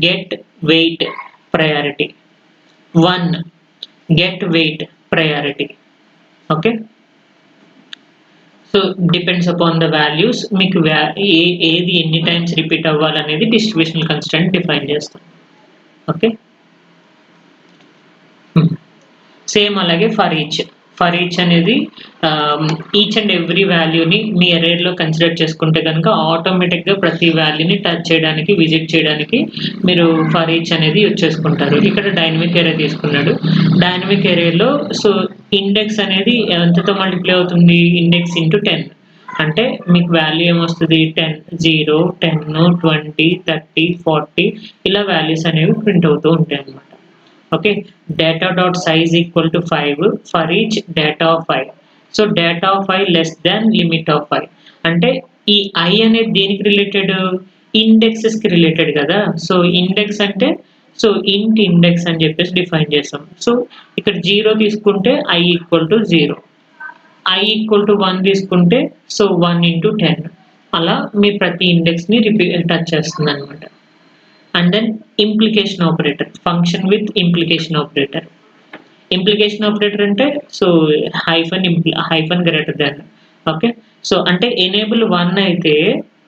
A: get weight priority. 1 get weight priority. Okay. So depends upon the values మీకు ఏది ఎన్ని టైమ్స్ రిపీట్ అవ్వాలనేది డిస్ట్రిబ్యూషనల్ కన్‌స్ట్రెయింట్ డిఫైన్ చేస్తాం. ఓకే. సేమ్ అలాగే ఫర్ ఈచ్ అనేది ఈచ్ అండ్ ఎవ్రీ వాల్యూని మీ అరేలో కన్సిడర్ చేసుకుంటే కనుక ఆటోమేటిక్‌గా ప్రతి వాల్యూని టచ్ చేయడానికి, విజిట్ చేయడానికి మీరు ఫర్ ఈచ్ అనేది యూజ్ చేసుకుంటారు. ఇక్కడ డైనమిక్ అరే తీసుకున్నాడు. డైనమిక్ అరేలో సో ఇండెక్స్ అనేది ఎంతతో మల్టిప్లై అవుతుంది? ఇండెక్స్ ఇంటూ 10 అంటే మీకు వాల్యూ ఏమొస్తది? 10, 0, 10, 20, 30, 40 ఇలా వాల్యూస్ అనేవి ప్రింట్ అవుతూ ఉంటాయన్నమాట. Okay. Data dot size equal to 5 for each data of i. So data of i less than limit of i. అంటే ఈ i అనేది దేనికి రిలేటెడ్? ఇండెక్సెస్‌కి రిలేటెడ్ కదా! సో ఇండెక్స్ అంటే సో ఇంట్ ఇండెక్స్ అని చెప్పేసి డిఫైన్ చేసాం. సో ఇక్కడ 0 తీసుకుంటే i equal to 0. i equal to 1 తీసుకుంటే సో 1 ఇంటూ 10 అలా మీ ప్రతి ఇండెక్స్‌ని టచ్ చేస్తుందన్నమాట. And then implication operator, function with implication operator. Implication operator అంటే so hyphen greater than. Okay. So అంటే ఎనేబుల్ 1 అయితే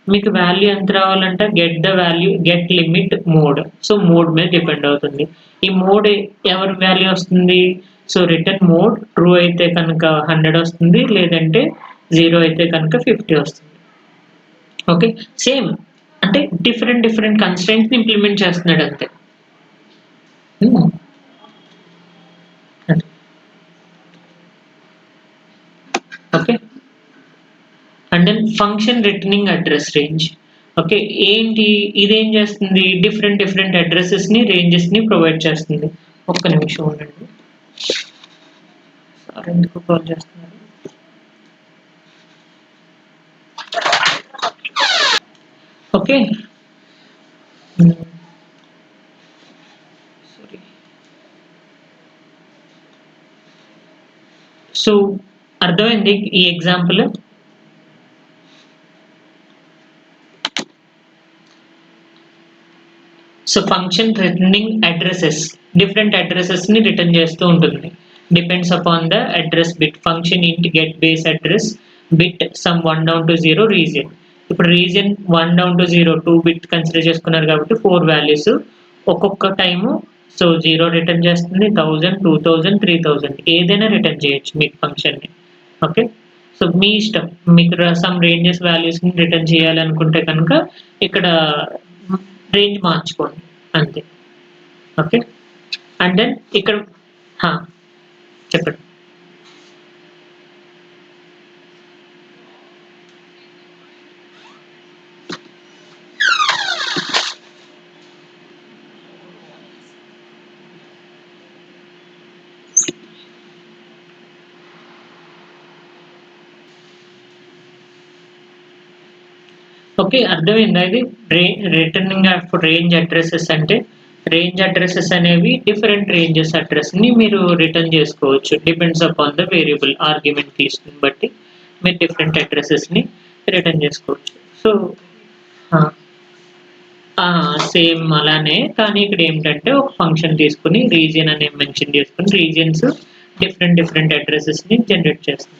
A: మీకు వాల్యూ ఎంత రావాలంట? Get limit mode. So mode మీద డిపెండ్ అవుతుంది. ఈ మోడ్ ఎవరి వాల్యూ వస్తుంది? సో రిటర్న్ మోడ్ ట్రూ అయితే కనుక 100 వస్తుంది. లేదంటే 0 అయితే కనుక 50 వస్తుంది. ఓకే. సేమ్ అంటే డిఫరెంట్ కన్‌స్ట్రెయింట్స్‌ని ఇంప్లిమెంట్ చేస్తున్నాడు అంతే. Okay. And then function returning address range. Okay. ఏంటి ఇదేం చేస్తుంది? డిఫరెంట్ అడ్రెసెస్‌ని, రేంజెస్‌ని ప్రొవైడ్ చేస్తుంది. ఒక్క నిమిషం ఉండండి. సార్ ఎందుకు కాల్ చేస్తున్నారు? ఓకే. సో అర్థమైంది ఈ example? So function returning addresses different అడ్రెసెస్‌ని రిటర్న్ చేస్తూ ఉంటుంది. Depends upon the address bit. Function int get base address bit some 1 down to 0 region. ఇప్పుడు region 1 down to 0 2 bit consider చేసుకున్నారు కాబట్టి 4 వాల్యూస్ ఒక్కొక్క టైము సో 0 రిటర్న్ చేస్తుంది. 1000, 2000, 3000 ఏదైనా return చేయొచ్చు మీకు ఫంక్షన్‌ని. ఓకే. సో మీ ఇష్టం. మీకు సమ్ రేంజెస్ వాల్యూస్‌ని రిటర్న్ చేయాలనుకుంటే కనుక ఇక్కడ రేంజ్ మార్చుకోండి అంతే. ఓకే. అండ్ దెన్ ఇక్కడ చెప్పండి. ఓకే. అర్థమైందా ఇది? రిటర్నింగ్ ఆఫ్ రేంజ్ అడ్రెసెస్ అంటే, రేంజ్ అడ్రెసెస్ అనేవి డిఫరెంట్ రేంజెస్ అడ్రెస్‌ని మీరు రిటర్న్ జేసుకోవచ్చు. Depends upon the variable argument కీస్‌ని బట్టి మీరు డిఫరెంట్ అడ్రెసెస్‌ని రిటర్న్ జేసుకోవచ్చు. సో ఆ! ఆ! సేమ్ అలానే. కానీ ఇక్కడేంటంటే ఒక ఫంక్షన్ తీసుకొని రీజియన్ అనేది మెన్షన్ చేసుకొని రీజియన్స్ డిఫరెంట్ అడ్రెసెస్‌ని జనరేట్ చేస్తుంది.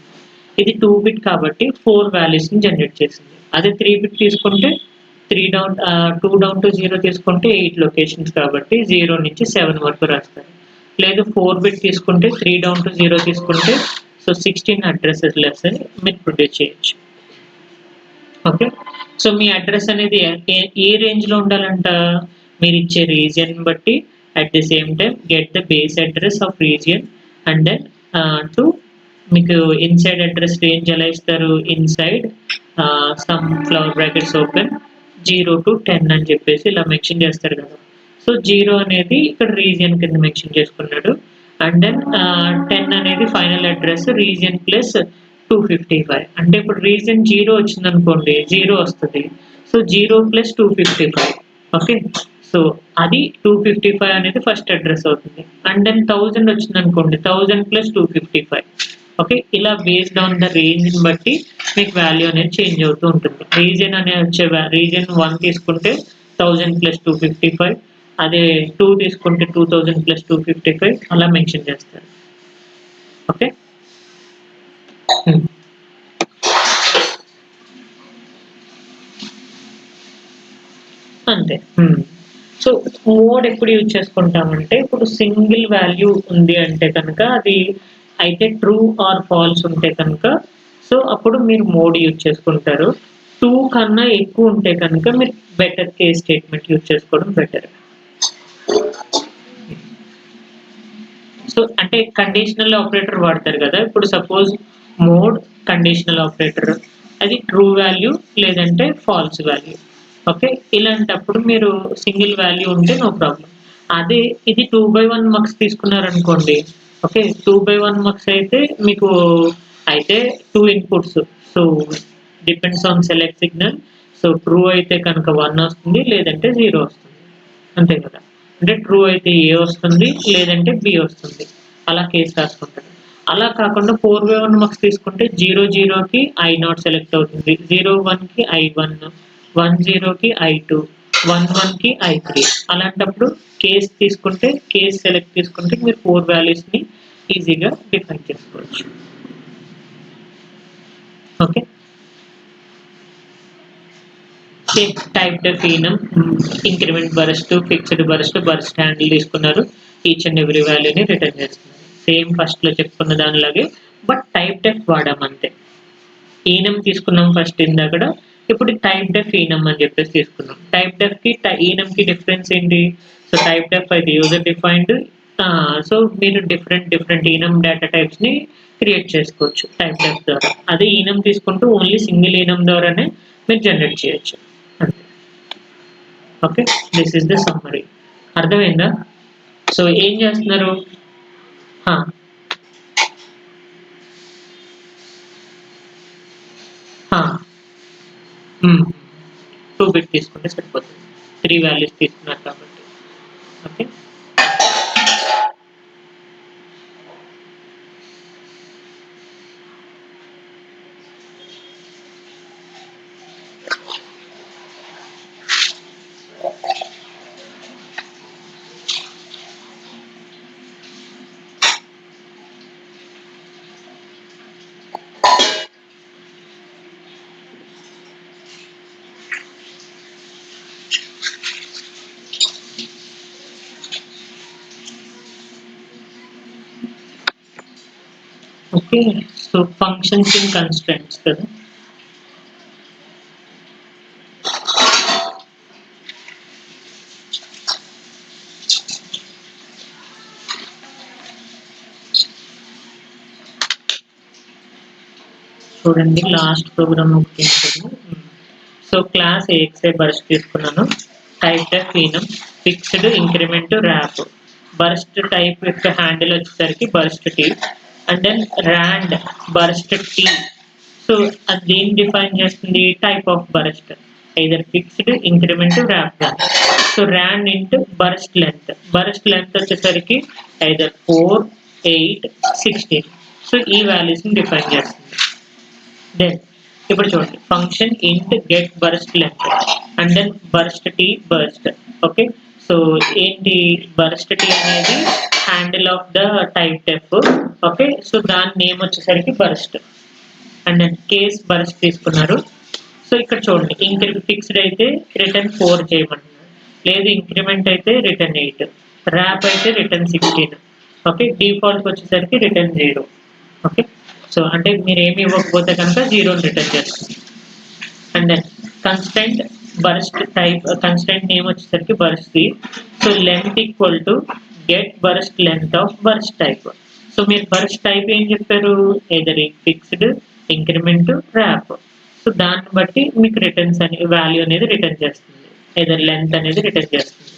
A: ఇది 2 బిట్ కాబట్టి 4 వాల్యూస్‌ని జనరేట్ చేసింది. అదే 3 బిట్ తీసుకుంటే 2 డౌన్ టు 0 తీసుకుంటే 8 లొకేషన్స్ కాబట్టి 0 నుంచి 7 వరకు రాస్తారు. లేదు 4 బిట్ తీసుకుంటే 3 డౌన్ టు 0 తీసుకుంటే 16 అడ్రెసెస్ లెస్ అని మీరు ప్రొడ్యూస్ చేయొచ్చు. ఓకే. సో, మీ అడ్రెస్ అనేది ఏ రేంజ్‌లో ఉండాలంట? మీరిచ్చే రీజియన్ బట్టి at the same time get the base address of region and then to మీకు ఇన్‌సైడ్ అడ్రెస్ రేంజ్ ఎలా ఇస్తారు? Inside some flower brackets open 0-10 అని చెప్పేసి ఇలా మెన్షన్ చేస్తారు కదా! సో, 0 అనేది ఇక్కడ రీజియన్ కింద మెన్షన్ చేసుకున్నాడు. అండ్ దెన్ 10 అనేది ఫైనల్ అడ్రెస్ రీజియన్ ప్లస్ 255 అంటే ఇప్పుడు రీజియన్ 0 వచ్చిందనుకోండి 0 వస్తది. So, 0 plus 255 okay. సో, అది 255 అనేది ఫస్ట్ అడ్రెస్ అవుతుంది. అండ్ దెన్ 1000 వచ్చిందనుకోండి 1000 ప్లస్ 255 ఓకే. ఇలా బేస్డ్ ఆన్ ద రేంజ్‌ని బట్టి మీకు వాల్యూ అనేది చేంజ్ అవుతూ ఉంటుంది. రీజియన్ అనే వచ్చే రీజియన్ 1 తీసుకుంటే 1000 ప్లస్ 255 అదే 2 తీసుకుంటే 2000 ప్లస్ 255 అలా మెన్షన్ చేస్తారు. ఓకే. హ్మ్. అంతే. సో, మోడ్ ఎప్పుడు యూజ్ చేసుకుంటామంటే, ఇప్పుడు సింగిల్ వాల్యూ ఉంది అంటే కనుక అది అయితే ట్రూ ఆర్ ఫాల్స్ ఉంటే కనుక, సో, అప్పుడు మీరు మోడ్ యూజ్ చేసుకుంటారు. 2 కన్నా ఎక్కువ ఉంటే కనుక మీరు బెటర్ కేస్ స్టేట్‌మెంట్ యూజ్ చేసుకోవడం బెటర్. సో, అంటే కండిషనల్ ఆపరేటర్ వాడతారు గదా! ఇప్పుడు సపోజ్ మోడ్ కండిషనల్ ఆపరేటర్ అది ట్రూ వాల్యూ లేదంటే ఫాల్స్ వాల్యూ. ఓకే. ఇలాంటప్పుడు మీరు సింగిల్ వాల్యూ ఉంటే నో ప్రాబ్లమ్. అదే ఇది 2/1 మక్స్ తీసుకున్నారనుకోండి. ఓకే. 2/1 మక్స్ అయితే మీకు అయితే 2 inputs. So, depends on select signal. So, true అయితే కనుక 1 వస్తుంది. లేదంటే 0 వస్తుంది. అంతే కదా! అంటే ట్రూ అయితే ఏ వస్తుంది. లేదంటే బి వస్తుంది. అలా కేస్ రాసుకుంటారు. అలా కాకుండా 4/1 మక్స్ తీసుకుంటే 0, 0కి I0 సెలెక్ట్ అవుతుంది. 0, 1కి I1, 1, 0కి I2, 1, 1కి I3 అలాంటప్పుడు కేస్ తీసుకుంటే కేస్ సెలెక్ట్ తీసుకుంటే మీరు 4 వాల్యూస్‌ని ఈజీగా డిఫైన్ చేసుకోవచ్చు. ఓకే. సేమ్ టైప్ డెఫ్ enum increment burst, fixed burst handle తీసుకున్నారు. ఈచ్ అండ్ ఎవ్రీ వాల్యూని రిటర్న్ చేస్తున్నారు. సేమ్ ఫస్ట్‌లో చెప్పుకున్న దానిలాగే బట్ టైప్ డెఫ్ వాడామంతే. ఈనమ్ తీసుకున్నాం ఫస్ట్ ఇందాకడ. ఇప్పుడు టైప్ డెఫ్ ఈనమ్ అని చెప్పేసి తీసుకున్నాం. టైప్ డెఫ్‌కి ఈనమ్‌కి డిఫరెన్స్ ఏంటి? సో, టైప్ డెఫ్ అయితే యూజర్ డిఫైన్డ్ సో, మీరు డిఫరెంట్ ఈనమ్ డేటా టైప్స్‌ని క్రియేట్ చేసుకోవచ్చు టైప్ డెఫ్ ద్వారా. అదే ఈనమ్ తీసుకుంటూ ఓన్లీ సింగిల్ ఈనమ్ ద్వారానే మీరు జనరేట్ చేయొచ్చు. అంతే. Okay. This is the summary. అర్థమైందా? సో, ఏం చేస్తున్నారు? ఆ! ఆ! హ్మ్. 2 బిట్ తీసుకుంటే సరిపోతుంది. 3 వాల్యూస్ తీసుకున్నారు కాబట్టి. Okay. Okay. So, functions in constraints కదా! చూడండి లాస్ట్ ప్రోగ్రామ్ ఒకటి ఉంటుంది. సో, క్లాస్ ఏఎక్స్ఐ బర్స్ట్ తీసుకున్నాను. టైప్ డెఫ్ enum, fixed increment wrap. Burst type యొక్క హ్యాండిల్ వచ్చేసరికి burst T and then rand burst T. So, అది దేన్ని డిఫైన్ చేస్తుంది? Type of burst. either fixed, increment, wrap కానీ. So ran into burst length వచ్చేసరికి either 4, 8, 16. So ఈ వాల్యూస్ని define చేస్తుంది. దెన్ ఇప్పుడు చూడండి function int get burst length and then burst okay. So ఏంటి బర్స్ట్ టీ అనేది handle of the type def okay. So దాని నేమ్ వచ్చేసరికి burst and then case burst తీసుకున్నారు. సో ఇక్కడ చూడండి ఫిక్స్డ్ అయితే రిటర్న్ 4 చేయమంటున్నారు, లేదు ఇంక్రిమెంట్ అయితే రిటర్న్ 8, ర్యాప్ అయితే రిటర్న్ 16 ఓకే. డిఫాల్ట్ వచ్చేసరికి రిటర్న్ 0 ఓకే. సో అంటే మీరు ఏమి ఇవ్వకపోతే కనుక 0 రిటర్న్ చేస్తుంది. And then constraint burst type constraint name వచ్చేసరికి burst. So length equal to get burst length of burst type. So మీరు బర్స్ట్ టైప్ ఏం చెప్పారు, either fixed, increment, wrap. So దాన్ని బట్టి మీకు రిటర్న్స్ అనే వాల్యూ అనేది రిటర్న్ చేస్తుంది, ఏదర్ లెంత్ అనేది రిటర్న్ చేస్తుంది.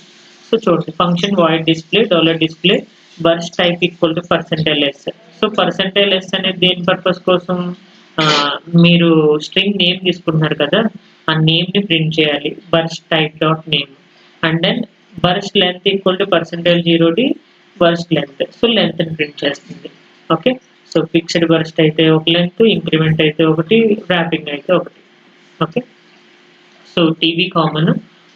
A: సో చూడండి function void display $display burst type equal to %s. So %s అనేది దేని పర్పస్ కోసం, మీరు స్ట్రింగ్ నేమ్ తీసుకుంటున్నారు కదా, ఆ నేమ్ని ప్రింట్ చేయాలి burst type dot name. And then burst length equal to %0d burst length. So లెంత్ని ప్రింట్ చేస్తుంది ఓకే. సో ఫిక్స్డ్ బర్స్ట్ అయితే ఒక లెంత్, ఇంక్రిమెంట్ అయితే ఒకటి, ర్యాపింగ్ అయితే ఒకటి okay. So TV common,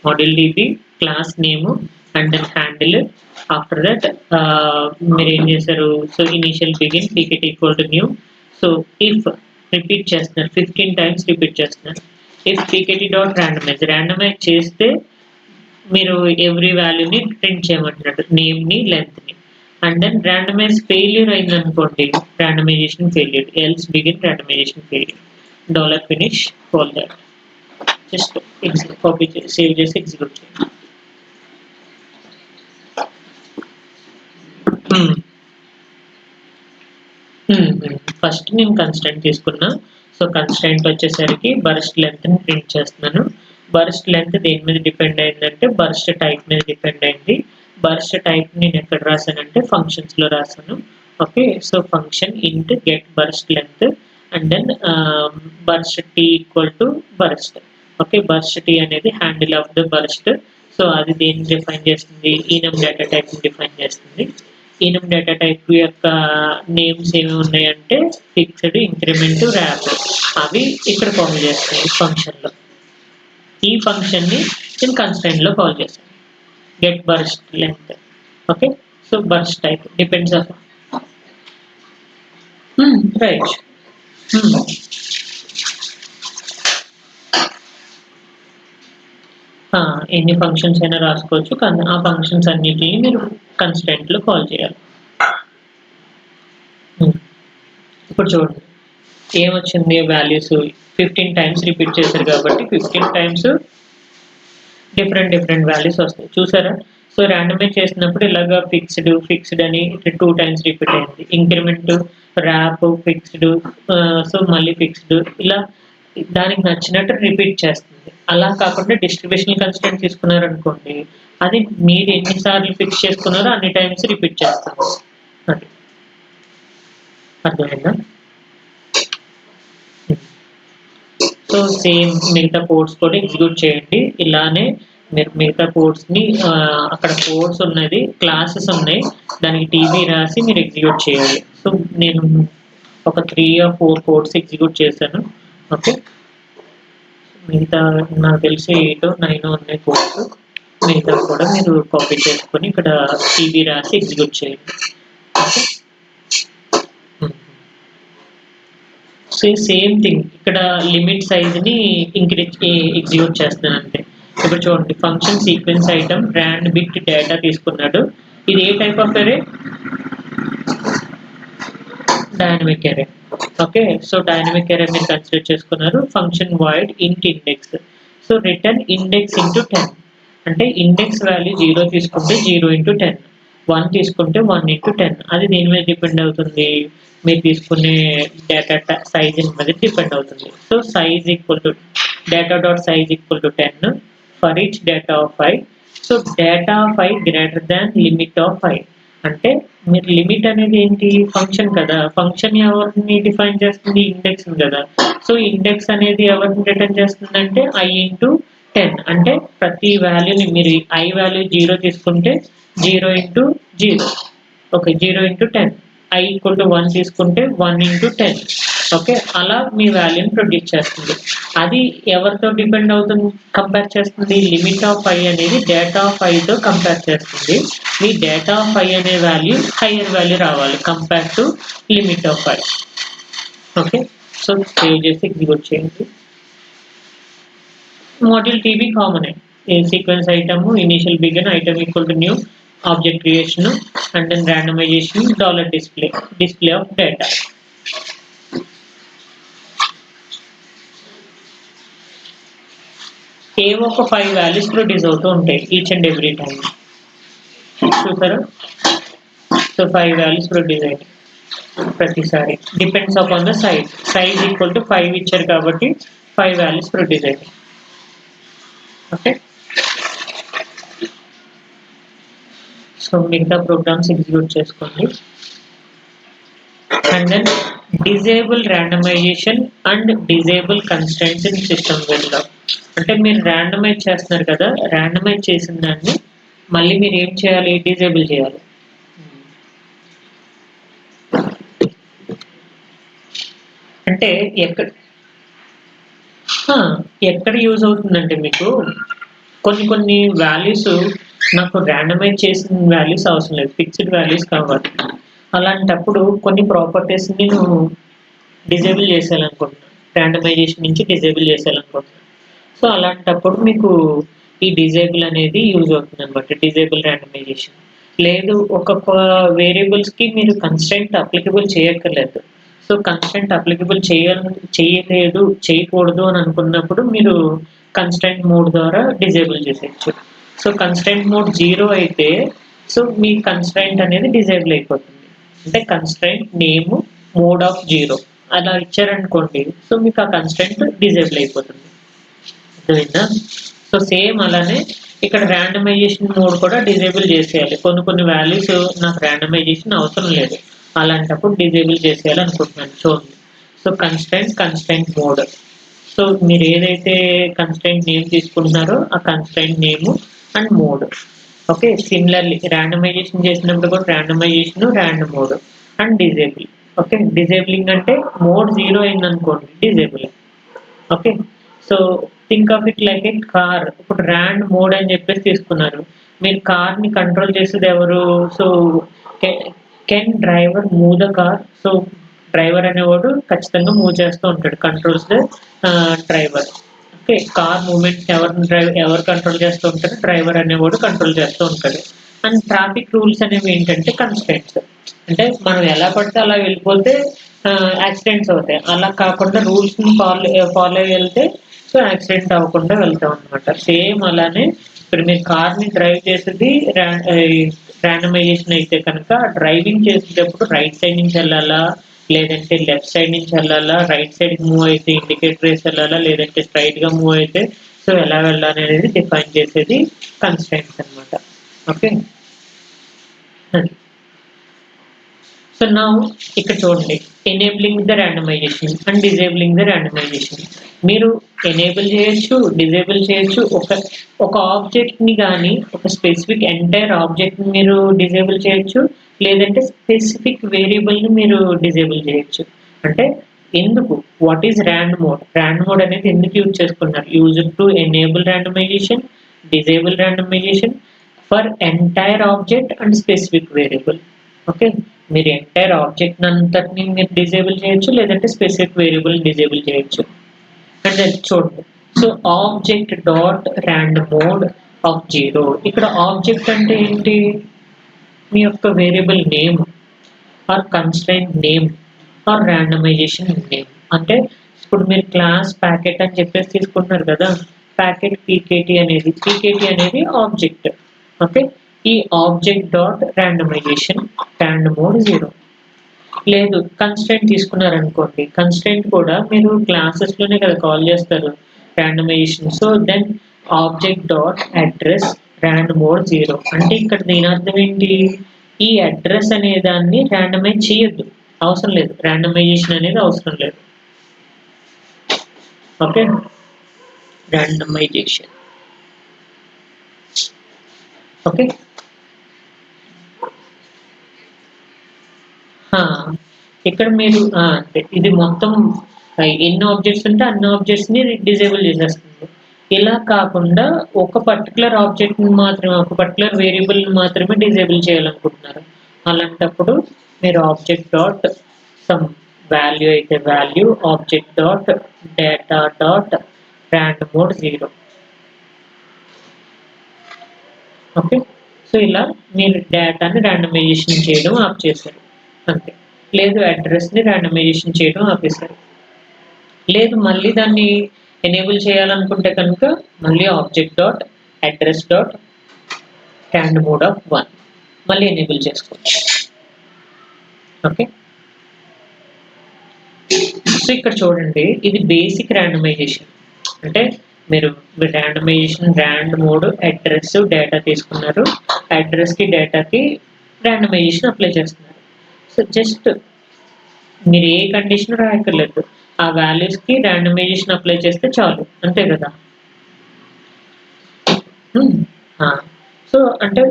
A: model DB, class name and then handle. After that మీరు ఏం చేశారు, so initial begin ticket equal to new. So if repeat చేస్తున్నారు 15 times రిపీట్ చేస్తున్నారు. ఇఫ్ టీకెటీ డాట్ ర్యాండమైజ్ చేస్తే మీరు ఎవ్రీ వాల్యూని ప్రింట్ చేయమంటున్నట్టు, నేమ్ని, లెంత్ని. అండ్ దెన్ ర్యాండమైజ్ ఫెయిల్యూర్ అయిందనుకోండి, randomization failure, else begin randomization failure. $finish fall that. Just copy save చేసి ఎగ్జిక్యూట్ చేయండి. ఫస్ట్ నేను కన్స్టెంట్ తీసుకున్నా. సో కన్స్టెంట్ వచ్చేసరికి బర్స్ట్ లెంత్ని ప్రింట్ చేస్తున్నాను. బర్స్ట్ లెంత్ దేని మీద డిపెండ్ అయిందంటే బర్స్ట్ టైప్ మీద డిపెండ్ అయింది. బర్స్ట్ టైప్ నేను ఎక్కడ రాశానంటే ఫంక్షన్స్లో రాశాను okay. So function int get burst length and then burst tea equal to burst okay. Burst T అనేది handle of the burst. So అది దేన్ని డిఫైన్ చేస్తుంది, ఈనమ్ డేటా టైప్ని డిఫైన్ చేస్తుంది. ఈనమ్ డేటా టైప్ యొక్క నేమ్స్ ఏమి ఉన్నాయంటే ఫిక్స్డ్, ఇంక్రిమెంట్, ర్యాప్. అవి ఇక్కడ కాల్ చేస్తాయి ఫంక్షన్లో. ఈ ఫంక్షన్ని నేను కన్స్టెంట్లో కాల్ చేశాను, get burst length okay. So burst type depends of right. ఎన్ని ఫంక్షన్స్ అయినా రాసుకోవచ్చు, కానీ ఆ ఫంక్షన్స్ అన్నిటిని మీరు కన్స్టెంట్లో కాల్ చేయాలి. ఇప్పుడు చూడండి ఏమొచ్చింది, వాల్యూస్ 15 times రిపీట్ చేశారు కాబట్టి 15 times డిఫరెంట్ వాల్యూస్ వస్తాయి చూసారా. సో ర్యాండమైజ్ చేసినప్పుడు ఇలాగా ఫిక్స్డ్ అని 2 times రిపీట్ అయింది, ఇంక్రిమెంట్, ర్యాప్, ఫిక్స్డ్, సో మళ్ళీ ఫిక్స్డ్, ఇలా దానికి నచ్చినట్టు రిపీట్ చేస్తుంది. అలా కాకుండా డిస్ట్రిబ్యూషన్ కన్స్టెంట్ తీసుకున్నారనుకోండి, అది మీరు ఎన్నిసార్లు ఫిక్స్ చేసుకున్నారో అన్ని టైమ్స్ రిపీట్ చేస్తారు. అది అర్థమైందా. సో సేమ్ మిగతా కోడ్స్ కూడా ఎగ్జిక్యూట్ చేయండి. ఇలానే మీరు మిగతా కోడ్స్ని అక్కడ కోడ్స్ ఉన్నది, క్లాసెస్ ఉన్నాయి, దానికి టీవీ రాసి మీరు ఎగ్జిక్యూట్ చేయాలి. సో నేను ఒక 3 or 4 కోడ్స్ ఎగ్జిక్యూట్ చేశాను ఓకే. మిగతా నాకు తెలిసి 8 or 9 ఉన్నాయి కోడ్స్. మిగతా కూడా మీరు కాపీ చేసుకొని ఇక్కడ టీవీ రాసి ఎగ్జిక్యూట్ చేయండి ఓకే. సో సేమ్ థింగ్ ఇక్కడ లిమిట్ సైజ్ని ఎగ్జిక్యూట్ చేస్తాను అంతే. ఇప్పుడు చూడండి function sequence item rand bit data తీసుకున్నాడు. ఇది ఏ టైప్ ఆఫ్ అరే, డైనమిక్ అరే ఓకే. సో డైనమిక్ అరే మీరు కన్సిడర్ చేసుకున్నారు. ఫంక్షన్ వాయిడ్ ఇంట్ index. So return index into 10 అంటే ఇండెక్స్ వాల్యూ 0 తీసుకుంటే 0 into 10, 1 తీసుకుంటే 1 into 10. అది దేని మీద డిపెండ్ అవుతుంది, మీరు తీసుకునే డేటా సైజ్ మీద డిపెండ్ అవుతుంది. So size equal to data dot size equal to 10 for each data of i. So data of i greater than limit of i అంటే మీరు లిమిట్ అనేది ఏంటి, ఫంక్షన్ కదా. ఫంక్షన్ ఎవరిని డిఫైన్ చేస్తుంది, ఇండెక్స్ కదా. సో ఇండెక్స్ అనేది ఎవరిని రిటర్న్ చేస్తుంది అంటే i into 10 అంటే ప్రతి వాల్యూని మీరు I వాల్యూ 0 తీసుకుంటే 0 into 0 okay 0 into 10 I equal to 1 తీసుకుంటే 1 ఇంటూ 10 ఓకే అలా మీ వాల్యూని ప్రొడ్యూస్ చేస్తుంది. అది ఎవరితో డిపెండ్ అవుతుంది కంపేర్ చేస్తుంది లిమిట్ ఆఫ్ I అనేది డేటా ఆఫ్ Iతో కంపేర్ చేస్తుంది. మీ డేటా ఆఫ్ I అనే వాల్యూ హయ్యర్ వాల్యూ రావాలి compare to limit of I. Okay so save చేసి ఎగ్జిక్యూట్ చేయండి. Module TB common a sequence item initial begin item equal to new object creation and then randomization display of data. ఏవో ఒక 5 values produce అవుతూ ఉంటాయి each and every time చూసారా. So 5 values produce అవుతాయి ప్రతిసారి depends upon the size equal to 5 ఇచ్చారు కాబట్టి 5 values produce అవుతాయి. ఓకే సో మిగతా ప్రోగ్రామ్స్ ఎగ్జిక్యూట్ చేసుకోండి. And then disable randomization and disable constraints in system వెళ్దాం. అంటే మీరు ర్యాండమైజ్ చేస్తున్నారు కదా, ర్యాండమైజ్ చేసిన దాన్ని మళ్ళీ మీరు ఏం చేయాలి, డిజేబుల్ చేయాలి. అంటే ఎక్కడ యూజ్ అవుతుందంటే మీకు కొన్ని వాల్యూస్ నాకు ర్యాండమైజ్ చేసిన వాల్యూస్ అవసరం లేదు, ఫిక్స్డ్ వాల్యూస్ కావాలి. అలాంటప్పుడు కొన్ని ప్రాపర్టీస్ నేను డిజేబుల్ చేసేయాలనుకుంటున్నాను, ర్యాండమైజేషన్ నుంచి డిజేబుల్ చేసేయాలనుకుంటున్నాను. సో అలాంటప్పుడు మీకు ఈ డిజేబుల్ అనేది యూజ్ అవుతుంది అనమాట, డిజేబుల్ ర్యాండమైజేషన్. లేదు ఒక్కొక్క వేరియబుల్స్కి మీరు కన్స్ట్రెంట్ అప్లికబుల్ చేయక్కర్లేదు. సో కన్స్ట్రెంట్ అప్లికబుల్ చేయకూడదు అని అనుకున్నప్పుడు మీరు కన్స్ట్రెంట్ మోడ్ ద్వారా డిజేబుల్ చేసేయచ్చు. సో కన్స్ట్రెంట్ మోడ్ 0 అయితే సో మీ కన్స్ట్రెంట్ అనేది డిజేబుల్ అయిపోతుంది. అంటే కన్స్ట్రెంట్ నేమ్ మోడ్ ఆఫ్ 0 అలా ఇచ్చారనుకోండి, సో మీకు ఆ కన్స్ట్రెంట్ డిజేబుల్ అయిపోతుంది. అర్థమైందా? సో సేమ్ అలానే ఇక్కడ ర్యాండమైజేషన్ మోడ్ కూడా డిజేబుల్ చేసేయాలి. కొన్ని వాల్యూస్ నాకు ర్యాండమైజేషన్ అవసరం లేదు, అలాంటప్పుడు డిజేబుల్ చేసేయాలి అనుకుంటున్నాను. చూడండి, సో కన్స్ట్రెంట్ మోడ్. సో మీరు ఏదైతే కన్స్ట్రెంట్ నేమ్ తీసుకుంటున్నారో ఆ constraint name and mode. Okay similarly randomization చేసినప్పుడు కూడా randomization random mode and disable. Okay disabling అంటే మోడ్ 0 అయింది అనుకోండి disable. Okay so think of it like a car. ఇప్పుడు ర్యాండ్ మోడ్ అని చెప్పేసి తీసుకున్నారు, మీరు కార్ని కంట్రోల్ చేసేది ఎవరు? So can driver move the car. So driver అనేవాడు ఖచ్చితంగా మూవ్ చేస్తూ ఉంటాడు, controls the driver. Okay car movement ఎవరు కంట్రోల్ చేస్తూ ఉంటారు? డ్రైవర్ అనేవాడు కంట్రోల్ చేస్తూ ఉంటాడు. అండ్ ట్రాఫిక్ రూల్స్ అనేవి ఏంటంటే కన్స్ట్రెంట్స్. అంటే మనం ఎలా పడితే అలా వెళ్ళిపోతే యాక్సిడెంట్స్ అవుతాయి, అలా కాకుండా రూల్స్ని ఫాలో వెళ్తే సో యాక్సిడెంట్ అవ్వకుండా వెళ్తాం అనమాట. సేమ్ అలానే ఇప్పుడు మీరు కార్ని డ్రైవ్ చేసేది ర్యాండమైజేషన్ అయితే కనుక డ్రైవింగ్ చేసేటప్పుడు రైట్ సైడ్ నుంచి వెళ్ళాలా లేదంటే లెఫ్ట్ సైడ్ నుంచి వెళ్ళాలా, రైట్ సైడ్ మూవ్ అయితే ఇండికేటర్ వేసి వెళ్ళాలా లేదంటే స్ట్రైట్గా మూవ్ అయితే సో ఎలా వెళ్ళాలి అనేది డిఫైన్ చేసేది కన్స్ట్రెంట్స్ అనమాట. ఓకే సో నా ఇక్కడ చూడండి, enabling the randomization and disabling the randomization. మీరు ఎనేబుల్ చేయొచ్చు, డిజేబుల్ చేయొచ్చు. ఒక ఆబ్జెక్ట్ని కానీ ఒక స్పెసిఫిక్ ఎంటైర్ ఆబ్జెక్ట్ని మీరు డిజేబుల్ చేయొచ్చు, లేదంటే స్పెసిఫిక్ వేరియబుల్ని మీరు డిజేబుల్ చేయొచ్చు. అంటే ఎందుకు, what is rand mode? Rand mode అనేది ఎందుకు యూజ్ చేసుకున్నారు? Used to enable randomisation, disable randomisation for entire object and specific variable. Okay మీరు ఎంటైర్ ఆబ్జెక్ట్ అంతటిని మీరు డిజేబుల్ చేయొచ్చు, లేదంటే స్పెసిఫిక్ వేరియబుల్ డిజేబుల్ చేయొచ్చు. అండ్ చూడండి, so object dot rand mode of 0. ఇక్కడ ఆబ్జెక్ట్ అంటే ఏంటి? మీ యొక్క variable name or constraint name or randomisation name. అంటే ఇప్పుడు మీరు క్లాస్ ప్యాకెట్ అని చెప్పేసి తీసుకుంటున్నారు కదా, ప్యాకెట్ పీకేటీ అనేది ఆబ్జెక్ట్. ఓకే ఈ object dot randomisation rand mode 0. లేదు కన్స్ట్రెంట్ తీసుకున్నారనుకోండి, కన్స్ట్రెంట్ కూడా మీరు క్లాసెస్లోనే కదా కాల్ చేస్తారు randomization. So then object dot address rand mode 0. అంటే ఇక్కడ దీని అర్థం ఏంటి? ఈ అడ్రస్ అనే దాన్ని ర్యాండమైజ్ చేయొద్దు, అవసరం లేదు, ర్యాండమైజేషన్ అనేది అవసరం లేదు. Okay randomisation okay. ఆ! ఇక్కడ మీరు అంతే. ఇది మొత్తం ఎన్ని ఆబ్జెక్ట్స్ ఉంటే అన్ని ఆబ్జెక్ట్స్‌ని డిజేబుల్ చేసేస్తుంది. ఇలా కాకుండా ఒక పర్టిక్యులర్ ఆబ్జెక్ట్‌ని మాత్రమే, ఒక పర్టిక్యులర్ వేరియబుల్‌ని మాత్రమే డిజేబుల్ చేయాలనుకుంటున్నారు. అలాంటప్పుడు మీరు ఆబ్జెక్ట్ డాట్ సమ్ వాల్యూ అయితే value object dot data dot random mode 0. Okay. So, ఇలా మీరు డేటాని రాండమైజేషన్ చేయడం ఆప్ చేశారు. అంతే. లేదు అడ్రెస్‌ని రాండమైజేషన్ చేయడం ఆపేశారు. లేదు మళ్ళీ దాన్ని ఎనేబుల్ చేయాలనుకుంటే కనుక మళ్ళీ object dot address dot random mode of 1 మళ్ళీ ఎనేబుల్ చేసుకోవచ్చు. ఓకే. సో, ఇక్కడ చూడండి ఇది బేసిక్ రాండమైజేషన్. అంటే మీరు randomization rand mode address data తీసుకున్నారు. అడ్రెస్‌కి డేటాకి రాండమైజేషన్ అప్లై చేస్తున్నారు. సో, జస్ట్ మీరు ఏ కండిషన్ రాయక్కర్లేదు. ఆ వాల్యూస్‌కి రాండమైజేషన్ అప్లై చేస్తే చాలు. అంతే కదా! హ్మ్. ఆ! సో, అంటే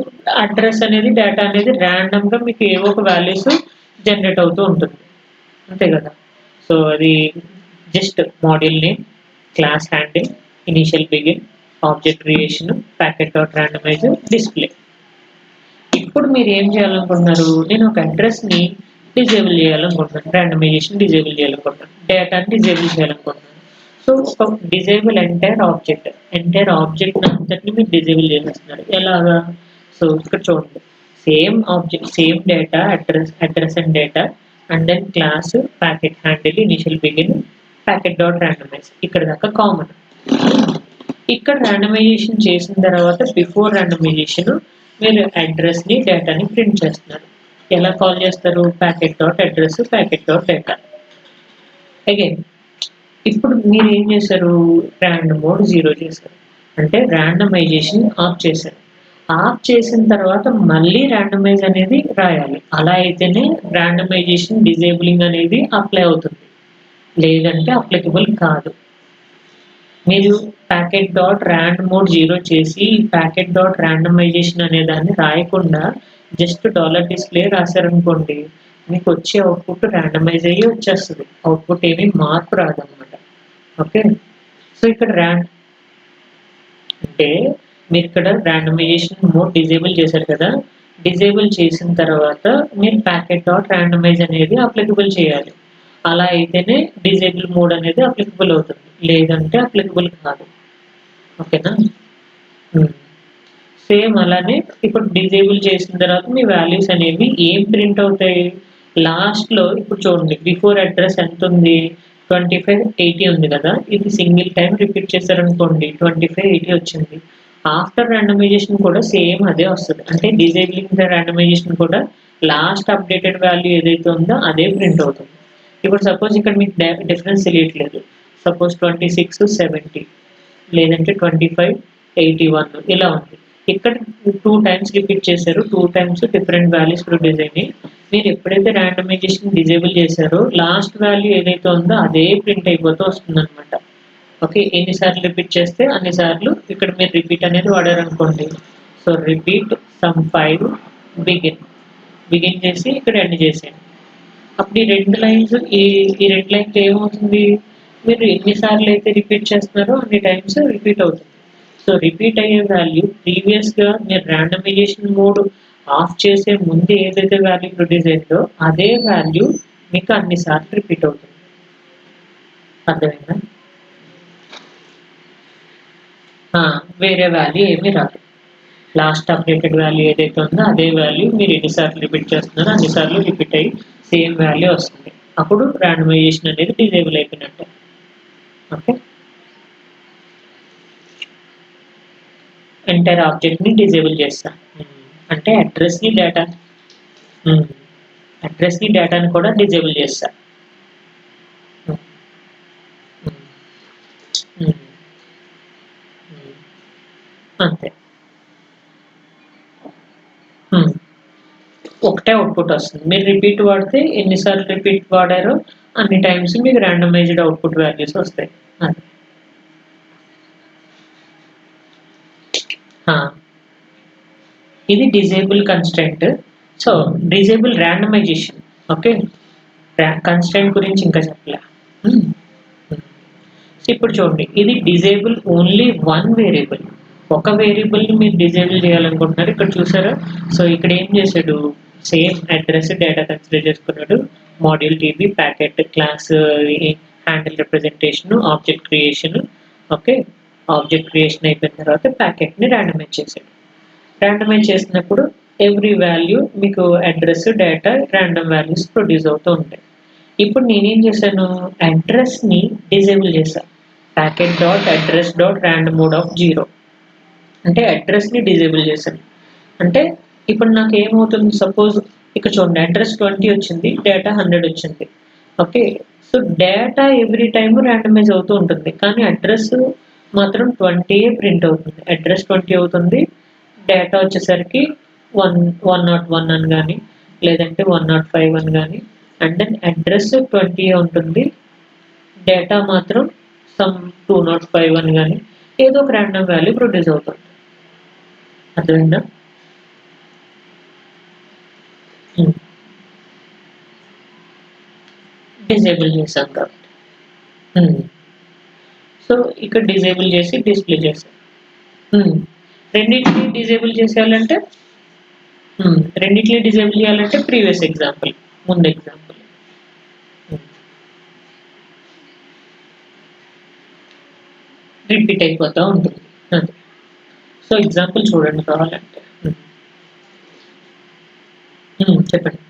A: అడ్రెస్ అనేది డేటా అనేది రాండమ్‌గా మీకు ఏవో ఒక వాల్యూస్ జనరేట్ అవుతూ ఉంటుంది. అంతే కదా! సో, అది just module name, class handle, initial begin, object creation, packet dot randomize, display. ఇప్పుడు మీరేం చేయాలనుకుంటున్నారు? నేను ఒక అడ్రెస్‌ని డిజేబుల్ చేయాలనుకుంటున్నాను. రాండమైజేషన్ డిజేబుల్ చేయాలనుకుంటున్నాను. డేటాని డిజేబుల్ చేయాలనుకుంటున్నాను. సో, ఒక డిజేబుల్ ఎంటైర్ ఆబ్జెక్ట్ అంతటిని మీరు డిజేబుల్ చేసేస్తున్నారు. ఎలాగా? సో, ఇక్కడ చూడండి. Same data address and data and then class, packet handle, initial begin, packet dot randomize ఇక్కడ దాకా కామన్. ఇక్కడ రాండమైజేషన్ చేసిన తర్వాత బిఫోర్ రాండమైజేషన్ మీరు అడ్రెస్‌ని, డేటాని ప్రింట్ చేస్తున్నారు. ఎలా కాల్ చేస్తారు? Packet dot address, packet dot data. Again ఇప్పుడు మీరేం చేశారు? రాండమ్ మోడ్ 0 చేశారు. అంటే రాండమైజేషన్ ఆఫ్ చేశారు. ఆఫ్ చేసిన తర్వాత మళ్ళీ రాండమైజ్ అనేది రాయాలి. అలా అయితేనే రాండమైజేషన్ డిజేబులింగ్ అనేది అప్లై అవుతుంది. లేదంటే అప్లికబుల్ కాదు. మీరు ప్యాకెట్ డాట్ రాండ్ మోడ్ 0 చేసి ప్యాకెట్ డాట్ రాండమైజేషన్ అనే దాన్ని రాయకుండా జస్ట్ డాలర్ డిస్‌ప్లే రాసారనుకోండి. మీకు వచ్చే అవుట్‌పుట్ రాండమైజ్ అయ్యి వచ్చేస్తది. అవుట్‌పుట్ ఏమి మార్పు రాదనమాట. ఓకే. సో, ఇక్కడ అంటే మీరిక్కడ రాండమైజేషన్ మోడ్ డిజేబుల్ చేశారు కదా! డిజేబుల్ చేసిన తర్వాత మీరు ప్యాకెట్ డాట్ రాండమైజ్ అనేది అప్లికబుల్ చేయాలి. అలా అయితేనే డిజేబుల్ మోడ్ అనేది అప్లికబుల్ అవుతుంది. లేదంటే అప్లికబుల్ కాదు. ఓకేనా? హ్మ్. సేమ్ అలానే ఇప్పుడు డిజేబుల్ చేసిన తర్వాత మీ వాల్యూస్ అనేవి ఏం ప్రింట్ అవుతాయి? లాస్ట్‌లో ఇప్పుడు చూడండి బిఫోర్ అడ్రెస్ ఎంతుంది? 25, 80 ఉంది కదా! ఇది సింగిల్ టైమ్ రిపీట్ చేశారనుకోండి 25, 80 వచ్చింది. ఆఫ్టర్ రాండమైజేషన్ కూడా సేమ్ అదే వస్తది. అంటే డిజేబులింగ్ ద రాండమైజేషన్ కూడా లాస్ట్ అప్డేటెడ్ వాల్యూ ఏదైతే ఉందో అదే ప్రింట్ అవుతుంది. ఇప్పుడు సపోజ్ ఇక్కడ మీకు డిఫరెన్స్ తెలియట్లేదు. సపోజ్ 26, 70 లేదంటే 25, 81 ఇలా ఉంది. ఇక్కడ 2 టైమ్స్ రిపీట్ చేశారు. 2 టైమ్స్ డిఫరెంట్ వాల్యూస్ ప్రొడ్యూస్ అయినాయి. మీరు ఎప్పుడైతే రాండమైజేషన్ డిజేబుల్ చేశారో లాస్ట్ వాల్యూ ఏదైతే ఉందో అదే ప్రింట్ అయిపోతూ వస్తుందన్నమాట. ఓకే. ఎన్ని సార్లు రిపీట్ చేస్తే అన్ని సార్లు ఇక్కడ మీరు రిపీట్ అనేది వాడారనుకోండి. So, repeat some 5 begin. Begin చేసి ఇక్కడ ఎండ్ చేసేయండి. అప్పుడు ఈ 2 లైన్స్ ఈ 2 లైన్స్ ఏమవుతుంది? మీరు ఎన్ని సార్లు అయితే రిపీట్ చేస్తున్నారో అన్ని టైమ్స్ రిపీట్ అవుతుంది. సో, రిపీట్ అయ్యే వాల్యూ ప్రీవియస్‌గా మీరు రాండమైజేషన్ మోడ్ ఆఫ్ చేసే ముందు ఏదైతే వాల్యూ ప్రొడ్యూస్ అయిందో అదే వాల్యూ మీకు అన్ని సార్లు రిపీట్ అవుతుంది. అర్థమైందా? ఆ! వేరే వాల్యూ ఏమీ రాదు. లాస్ట్ అప్డేటెడ్ వాల్యూ ఏదైతే ఉందో అదే వాల్యూ మీరు ఎన్ని సార్లు రిపీట్ చేస్తున్నారో అన్ని సార్లు రిపీట్ అయ్యి సేమ్ వాల్యూ వస్తుంది. అప్పుడు రాండమైజేషన్ అనేది డిజేబుల్ అయిపోయినట్టే. ఓకే. ఎంటైర్ ఆబ్జెక్ట్‌ని డిజేబుల్ చేస్తా. అంటే హ్మ్. అడ్రెస్‌ని డేటాని కూడా డిజేబుల్ చేస్తా. హ్మ్. హ్మ్. హ్మ్. హ్మ్. అంతే. హ్మ్. ఒకటే అవుట్‌పుట్ వస్తుంది. మీరు రిపీట్ వాడితే ఎన్ని సార్లు రిపీట్ వాడారో అన్ని టైమ్స్ మీకు రాండమైజ్డ్ అవుట్‌పుట్ వాల్యూస్ వస్తాయి. అది. ఆ! ఇది disable constraint. So disable randomisation. Okay, constraint గురించి ఇంకా చెప్పలే. సో ఇప్పుడు చూడండి, ఇది డిజేబుల్ ఓన్లీ వన్ వేరియబుల్. ఒక వేరియబుల్ని మీరు డిజేబుల్ చేయాలనుకుంటున్నారు. ఇక్కడ చూసారా? సో ఇక్కడ ఏం చేశాడు, సేమ్ అడ్రస్ డేటా కన్సిడర్ చేసుకున్నాడు. Module TB, packet, class, handle representation, object creation. Okay, object creation అయిపోయిన తర్వాత ప్యాకెట్ని ర్యాండమైజ్ చేశాడు. ర్యాండమైజ్ చేసినప్పుడు ఎవ్రీ వాల్యూ మీకు address, data, random values produce అవుతూ ఉంటాయి. ఇప్పుడు నేనేం చేశాను, అడ్రస్ని డిజేబుల్ చేశాను. Packet dot address dot random mode of 0 అంటే అడ్రస్ని డిజేబుల్ చేశాను. అంటే ఇప్పుడు నాకు ఏమవుతుంది, సపోజ్ ఇక్కడ చూడండి, అడ్రస్ 20 వచ్చింది, డేటా 100 వచ్చింది. Okay, so data every time randomise అవుతూ ఉంటుంది, కానీ అడ్రస్ మాత్రం 20 ప్రింట్ అవుతుంది. అడ్రస్ 20 అవుతుంది, డేటా వచ్చేసరికి 101 అని కానీ, లేదంటే 105 అని కానీ, అండ్ దెన్ అడ్రస్ 20 ఉంటుంది, డేటా మాత్రం సమ్ 205 అని కానీ ఏదో ఒక ర్యాండమ్ వాల్యూ ప్రొడ్యూస్ అవుతుంది. అర్థమైందా? డిజేబుల్ చేసాం కాబట్టి. సో ఇక్కడ డిజేబుల్ చేసి డిస్ప్లే చేసాం. రెండింటిని డిజేబుల్ చేసేయాలంటే ప్రీవియస్ ఎగ్జాంపుల్, ముందు ఎగ్జాంపుల్ రిపీట్ అయిపోతూ ఉంటుంది. సో ఎగ్జాంపుల్ చూడండి కావాలంటే. చెప్పండి.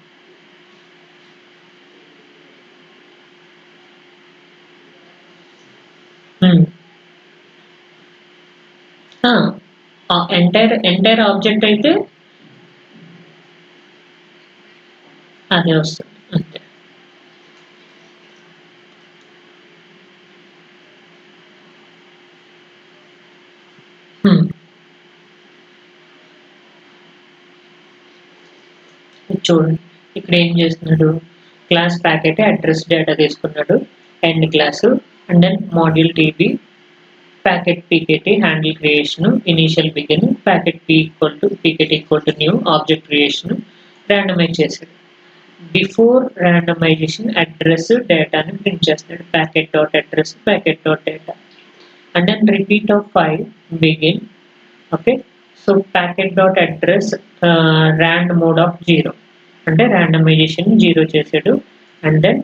A: ఎంటైర్ ఆబ్జెక్ట్ అయితే అదే వస్తుంది అంతే. చూడండి ఇక్కడ ఏం చేస్తున్నాడు, క్లాస్ ప్యాకెట్ అడ్రస్ డేటా తీసుకున్నాడు, end class, and then module TB, packet PKT, handle creation, initial begin, packet PKT equal to new, object creation, randomize చేశాడు. బిఫోర్ ర్యాండమైజేషన్ అడ్రస్ డేటాని ప్రింట్ చేస్తాడు, packet dot address, packet dot data, and then repeat of 5 begin. Okay, so packet dot address rand mode of 0 అంటే randomization 0 చేశాడు, and then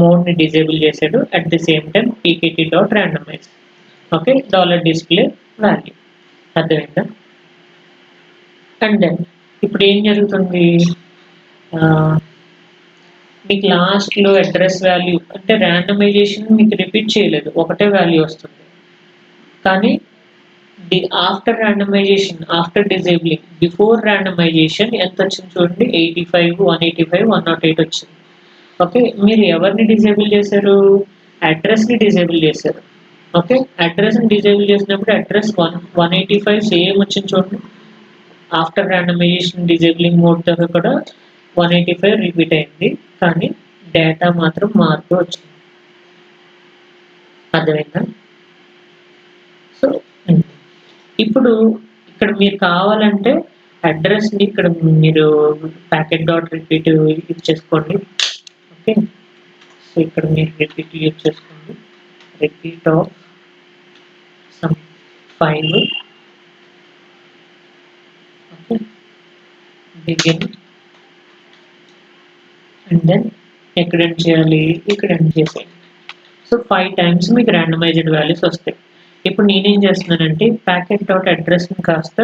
A: మోడ్ని disable చేశాడు. At the same time పీకేటీ dot randomize. Okay, $display value. అర్థమైందా? And then ఇప్పుడు ఏం జరుగుతుంది, మీకు లాస్ట్లో అడ్రస్ వాల్యూ అంటే ర్యాండమైజేషన్ మీకు రిపీట్ చేయలేదు, ఒకటే వాల్యూ వస్తుంది. కానీ after randomization, after disabling, before randomization ఎంత వచ్చింది చూడండి, 85, 185, 108 వచ్చింది. ఓకే, మీరు ఎవరిని డిజేబుల్ చేశారు, అడ్రస్ని డిజేబుల్ చేశారు. ఓకే, అడ్రస్ని డిజేబుల్ చేసినప్పుడు అడ్రస్ 185 సేమ్ వచ్చింది చూడండి. ఆఫ్టర్ ర్యాండమైజేషన్ డిజేబులింగ్ మోడ్ దగ్గర కూడా 185 రిపీట్ అయింది, కానీ డేటా మాత్రం మార్పు వచ్చింది. అర్థమైందా? సో ఇప్పుడు ఇక్కడ మీరు కావాలంటే అడ్రస్ని ఇక్కడ మీరు ప్యాకెట్ డాట్ రిపీట్ యూజ్ చేసుకోండి. ఓకే, సో ఇక్కడ మీరు రిపీట్ యూజ్ చేసుకోండి, repeat of some 5. Okay, begin, and then ఎక్కడ ఎండ్ చేయాలి, ఇక్కడ ఎండ్ చేసేయండి. సో 5 టైమ్స్ మీకు ర్యాండమైజ్డ్ వాల్యూస్ వస్తాయి. ఇప్పుడు నేనేం చేస్తున్నానంటే ప్యాకెట్ డాట్ అడ్రస్ని కాస్త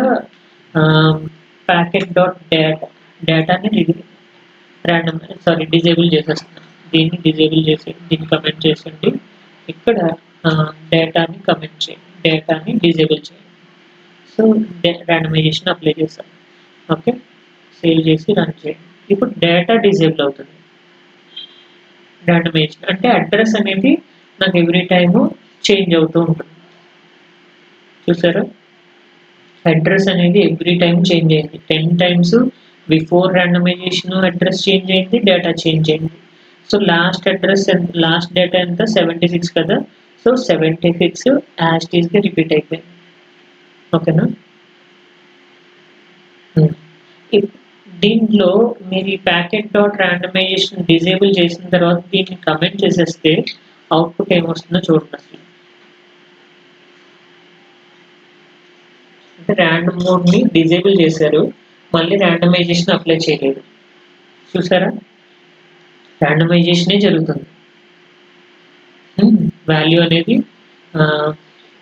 A: ప్యాకెట్ డాట్ డేటాని డిజేబుల్ చేసేస్తున్నాను. దీన్ని డిజేబుల్ చేసి దీన్ని కమెంట్ చేసండి, ఇక్కడ డేటాని కమెంట్ చేయండి, డేటాని డిజేబుల్ చేయండి. సో ర్యాండమైజేషన్ అప్లై చేశాను. ఓకే, సేవ్ చేసి రన్ చేయండి. ఇప్పుడు డేటా డిజేబుల్ అవుతుంది. ర్యాండమైజేషన్ అంటే అడ్రస్ అనేది నాకు ఎవ్రీ టైము చేంజ్ అవుతూ ఉంటుంది. చూసారా, అడ్రస్ అనేది ఎవ్రీ టైం చేంజ్ అయింది. 10 times before randomization address change అయింది, డేటా చేంజ్ అయింది. సో లాస్ట్ డేటా ఎంత, 76 కదా. సో 76 యాజ్ టీజ్గా రిపీట్ అయిపోయింది. ఓకేనా? దీంట్లో మీరు ఈ ప్యాకెట్ డాట్ ర్యాండమైజేషన్ డిజేబుల్ చేసిన తర్వాత దీన్ని కమెంట్ చేసేస్తే అవుట్పుట్ ఏమొస్తుందో చూడండి అసలు. అంటే ర్యాండమ్ మోడ్ని డిజేబుల్ చేశారు, మళ్ళీ ర్యాండమైజేషన్ అప్లై చేయలేదు. చూసారా, ర్యాండమైజేషనే జరుగుతుంది. వాల్యూ అనేది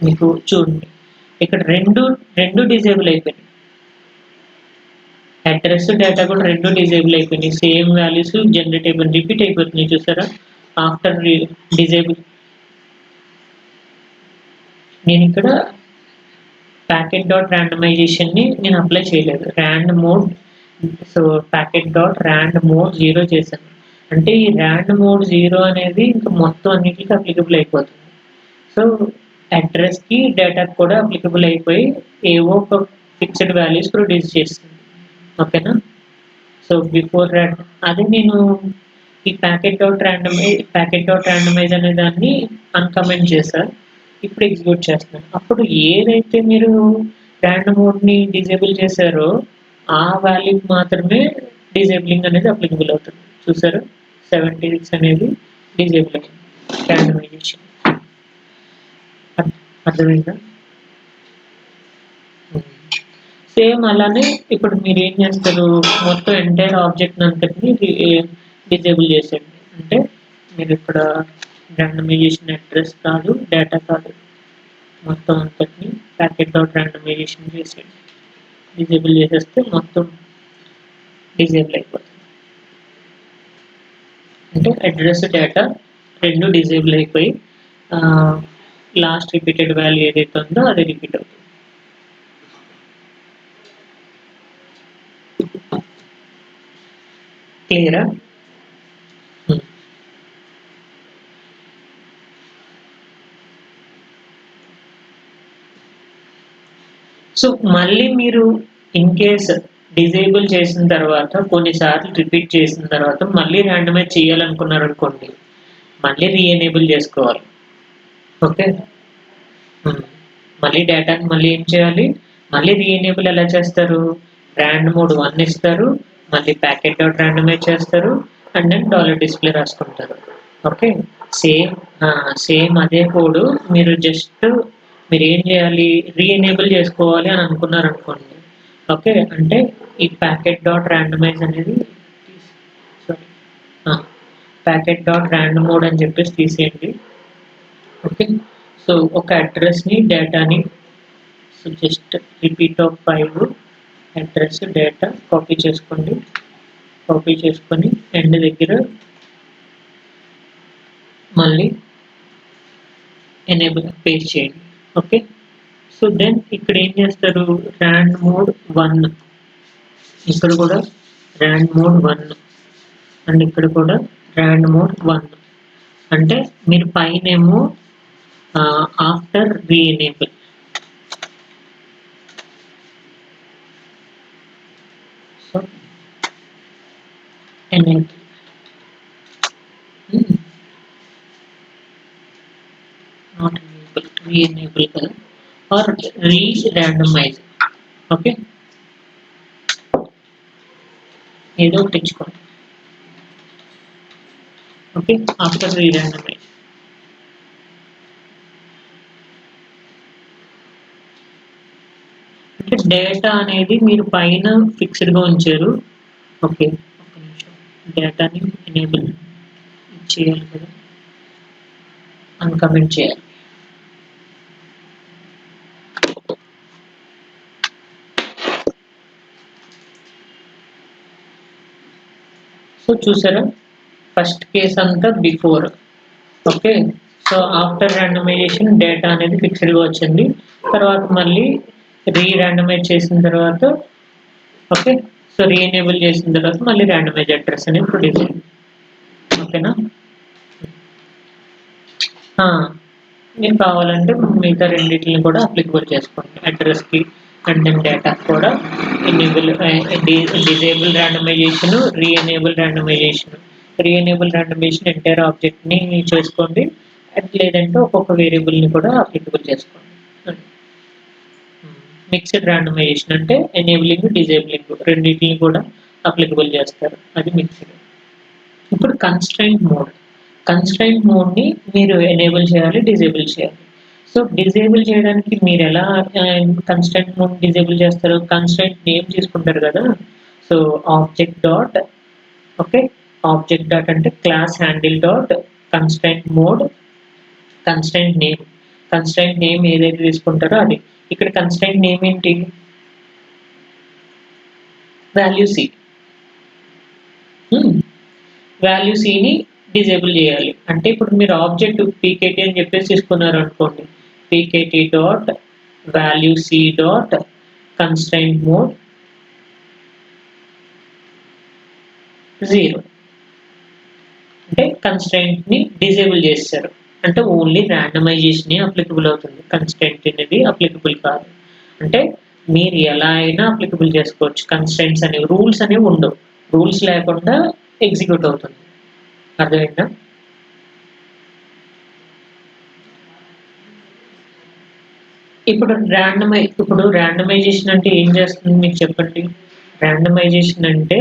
A: మీకు చూడండి ఇక్కడ రెండు డిజేబుల్ అయిపోయినాయి. అడ్రస్ డేటా కూడా రెండు డిజేబుల్ అయిపోయినాయి. సేమ్ వాల్యూస్ జనరేట్ అయిపోయి రిపీట్ అయిపోతున్నాయి. చూసారా, ఆఫ్టర్ డిజేబుల్. నేను ఇక్కడ ప్యాకెట్ డాట్ ర్యాండమైజేషన్ని నేను అప్లై చేయలేదు. Rand mode, so packet dot rand mode 0 చేశాను. అంటే ఈ ర్యాండ్ మోడ్ 0 అనేది ఇంకా మొత్తం అన్నిటికీ అప్లికబుల్ అయిపోతుంది. సో అడ్రస్కి డేటాకి కూడా అప్లికబుల్ అయిపోయి ఏవో ఒక ఫిక్స్డ్ వాల్యూస్ ప్రొడ్యూస్ చేస్తుంది. ఓకేనా. సో బిఫోర్ అదే నేను ఈ ప్యాకెట్ డాట్ ర్యాండమైజ్ అనే దాన్ని అన్కమెంట్ చేశాను. ఇప్పుడు ఎగ్జిక్యూట్ చేస్తున్నాను. అప్పుడు ఏదైతే మీరు ర్యాండమ్ మోడ్ని డిజేబుల్ చేశారో ఆ వాల్యూకి మాత్రమే డిజేబులింగ్ అనేది అప్లికబుల్ అవుతుంది. చూసారు, 76 అనేది డిజేబుల్ అయింది ర్యాండమైజేషన్. అర్థమైందా? సేమ్ అలానే ఇప్పుడు మీరు ఏం చేస్తారు, మొత్తం ఎంటైర్ ఆబ్జెక్ట్ అంతటిని డిజేబుల్ చేసేయండి. అంటే మీరు ఇక్కడ ర్యాండమైజేషన్ అడ్రస్ కాదు, డేటా కాదు, మొత్తం అంతటిని ప్యాకెట్ డాట్ ర్యాండమైజేషన్ చేసేయండి. డిజేబుల్ చేసేస్తే మొత్తం డిజేబుల్ అయిపోతుంది. అంటే అడ్రస్ డేటా రెండు డిజేబుల్ అయిపోయి లాస్ట్ రిపీటెడ్ వాల్యూ ఏదైతే ఉందో అది రిపీట్ అవుతుంది. క్లియరా? సో మళ్ళీ మీరు ఇన్ కేస్ డిజేబుల్ చేసిన తర్వాత కొన్నిసార్లు రిపీట్ చేసిన తర్వాత మళ్ళీ ర్యాండమైజ్ చేయాలనుకున్నారు అనుకోండి, మళ్ళీ రీఎనేబుల్ చేసుకోవాలి. ఓకే, మళ్ళీ డేటాని మళ్ళీ ఏం చేయాలి, మళ్ళీ రీఎనేబుల్ ఎలా చేస్తారు, ర్యాండ్ మోడ్ 1 ఇస్తారు, మళ్ళీ ప్యాకెట్ డాట్ ర్యాండమైజ్ చేస్తారు, అండ్ దెన్ $డిస్ప్లే రాసుకుంటారు. ఓకే, సేమ్ అదే కోడ్ మీరు జస్ట్ మీరు ఏం చేయాలి, రీఎనేబుల్ చేసుకోవాలి అని అనుకున్నారు అనుకోండి. ఓకే, అంటే ఈ ప్యాకెట్ డాట్ ర్యాండమైజ్ అనేది ప్యాకెట్ డాట్ ర్యాండ్ మోడ్ అని చెప్పేసి తీసేయండి. ఓకే, సో ఒక అడ్రస్ని డేటాని so just repeat of 5 address data copy చేసుకోండి. కాపీ చేసుకొని ఎండ్ దగ్గర మళ్ళీ ఎనేబుల్ పేస్ట్ చేయండి. ఓకే, సో దెన్ ఇక్కడ ఏం చేస్తారు, ర్యాండ్ మోడ్ 1, ఇక్కడ కూడా ర్యాండ్ మోడ్ 1 అండ్ ఇక్కడ కూడా ర్యాండ్ మోడ్ 1. అంటే మీరు పైనేమో after reenable, so enable not enable, reenable కదా, ఆర్ ర్యాండమైజ్. ఓకే, ఏదో ఒకటి ఇచ్చుకోండి. Okay, after randomize. అంటే డేటా అనేది మీరు పైన ఫిక్స్డ్గా ఉంచారు. ఓకే, ఒక్క నిమిషం, డేటాని ఎనేబుల్ చేయాలి కదా, అన్కమెంట్ చేయాలి. సో చూసారా, ఫస్ట్ కేస్ అంతా before. Okay, so after randomisation data అనేది ఫిక్స్డ్గా వచ్చింది, తర్వాత మళ్ళీ ర్యాండమైజ్ చేసిన తర్వాత ఓకే, సో రీఎనేబుల్ చేసిన తర్వాత మళ్ళీ ర్యాండమైజ్ అడ్రస్ అనేది ప్రొడ్యూస్ అయింది. ఓకేనా, మీరు కావాలంటే మిగతా రెండింటిని కూడా అప్లికబుల్ చేసుకోండి, అడ్రస్కి అండ్ దెన్ డేటా కూడా డిజేబుల్ ర్యాండమైజేషన్, రీఎనేబుల్ ర్యాండమైజేషన్ ఎంటైర్ ఆబ్జెక్ట్ని చేసుకోండి, లేదంటే ఒక్కొక్క వేరియబుల్ని కూడా అప్లికబుల్ చేసుకోండి. మిక్స్డ్ ర్యాండమైజేషన్ అంటే ఎనేబులింగ్ డిజేబులింగ్ రెండింటిని కూడా అప్లికబుల్ చేస్తారు, అది మిక్స్డ్. ఇప్పుడు కన్స్ట్రైంట్ మోడ్ని మీరు ఎనేబుల్ చేయాలి, డిజేబుల్ చేయాలి. సో డిజేబుల్ చేయడానికి మీరు ఎలా కన్స్ట్రైంట్ మోడ్ డిజేబుల్ చేస్తారు? కన్స్ట్రైంట్ నేమ్ తీసుకుంటారు కదా, so object dot, okay, object dot అంటే class handle dot constraint mode constraint name ఏదైతే తీసుకుంటారో అది. ఇక్కడ కన్స్ట్రైంట్ నేమ్ ఏంటి? Value C. వాల్యూ సిని డిజేబుల్ చేయాలి అంటే ఇప్పుడు మీరు ఆబ్జెక్ట్ పీకేటీ అని చెప్పేసి తీసుకున్నారు అనుకోండి, PKT dot value C dot constraint mode 0 అంటే కన్స్ట్రైంట్ ని డిజేబుల్ చేస్తారు, అంటే ఓన్లీ ర్యాండమైజేషన్ అప్లికబుల్ అవుతుంది, కన్స్ట్రైంట్ అనేది అప్లికబుల్ కాదు. అంటే మీరు ఎలా అయినా అప్లికబుల్ చేసుకోవచ్చు, కన్స్ట్రైంట్స్ అనేవి రూల్స్ అనేవి ఉండవు, రూల్స్ లేకుండా ఎగ్జిక్యూట్ అవుతుంది. అర్థమైందా? ఇప్పుడు ర్యాండమైజేషన్ అంటే ఏం చేస్తుంది మీకు చెప్పండి? ర్యాండమైజేషన్ అంటే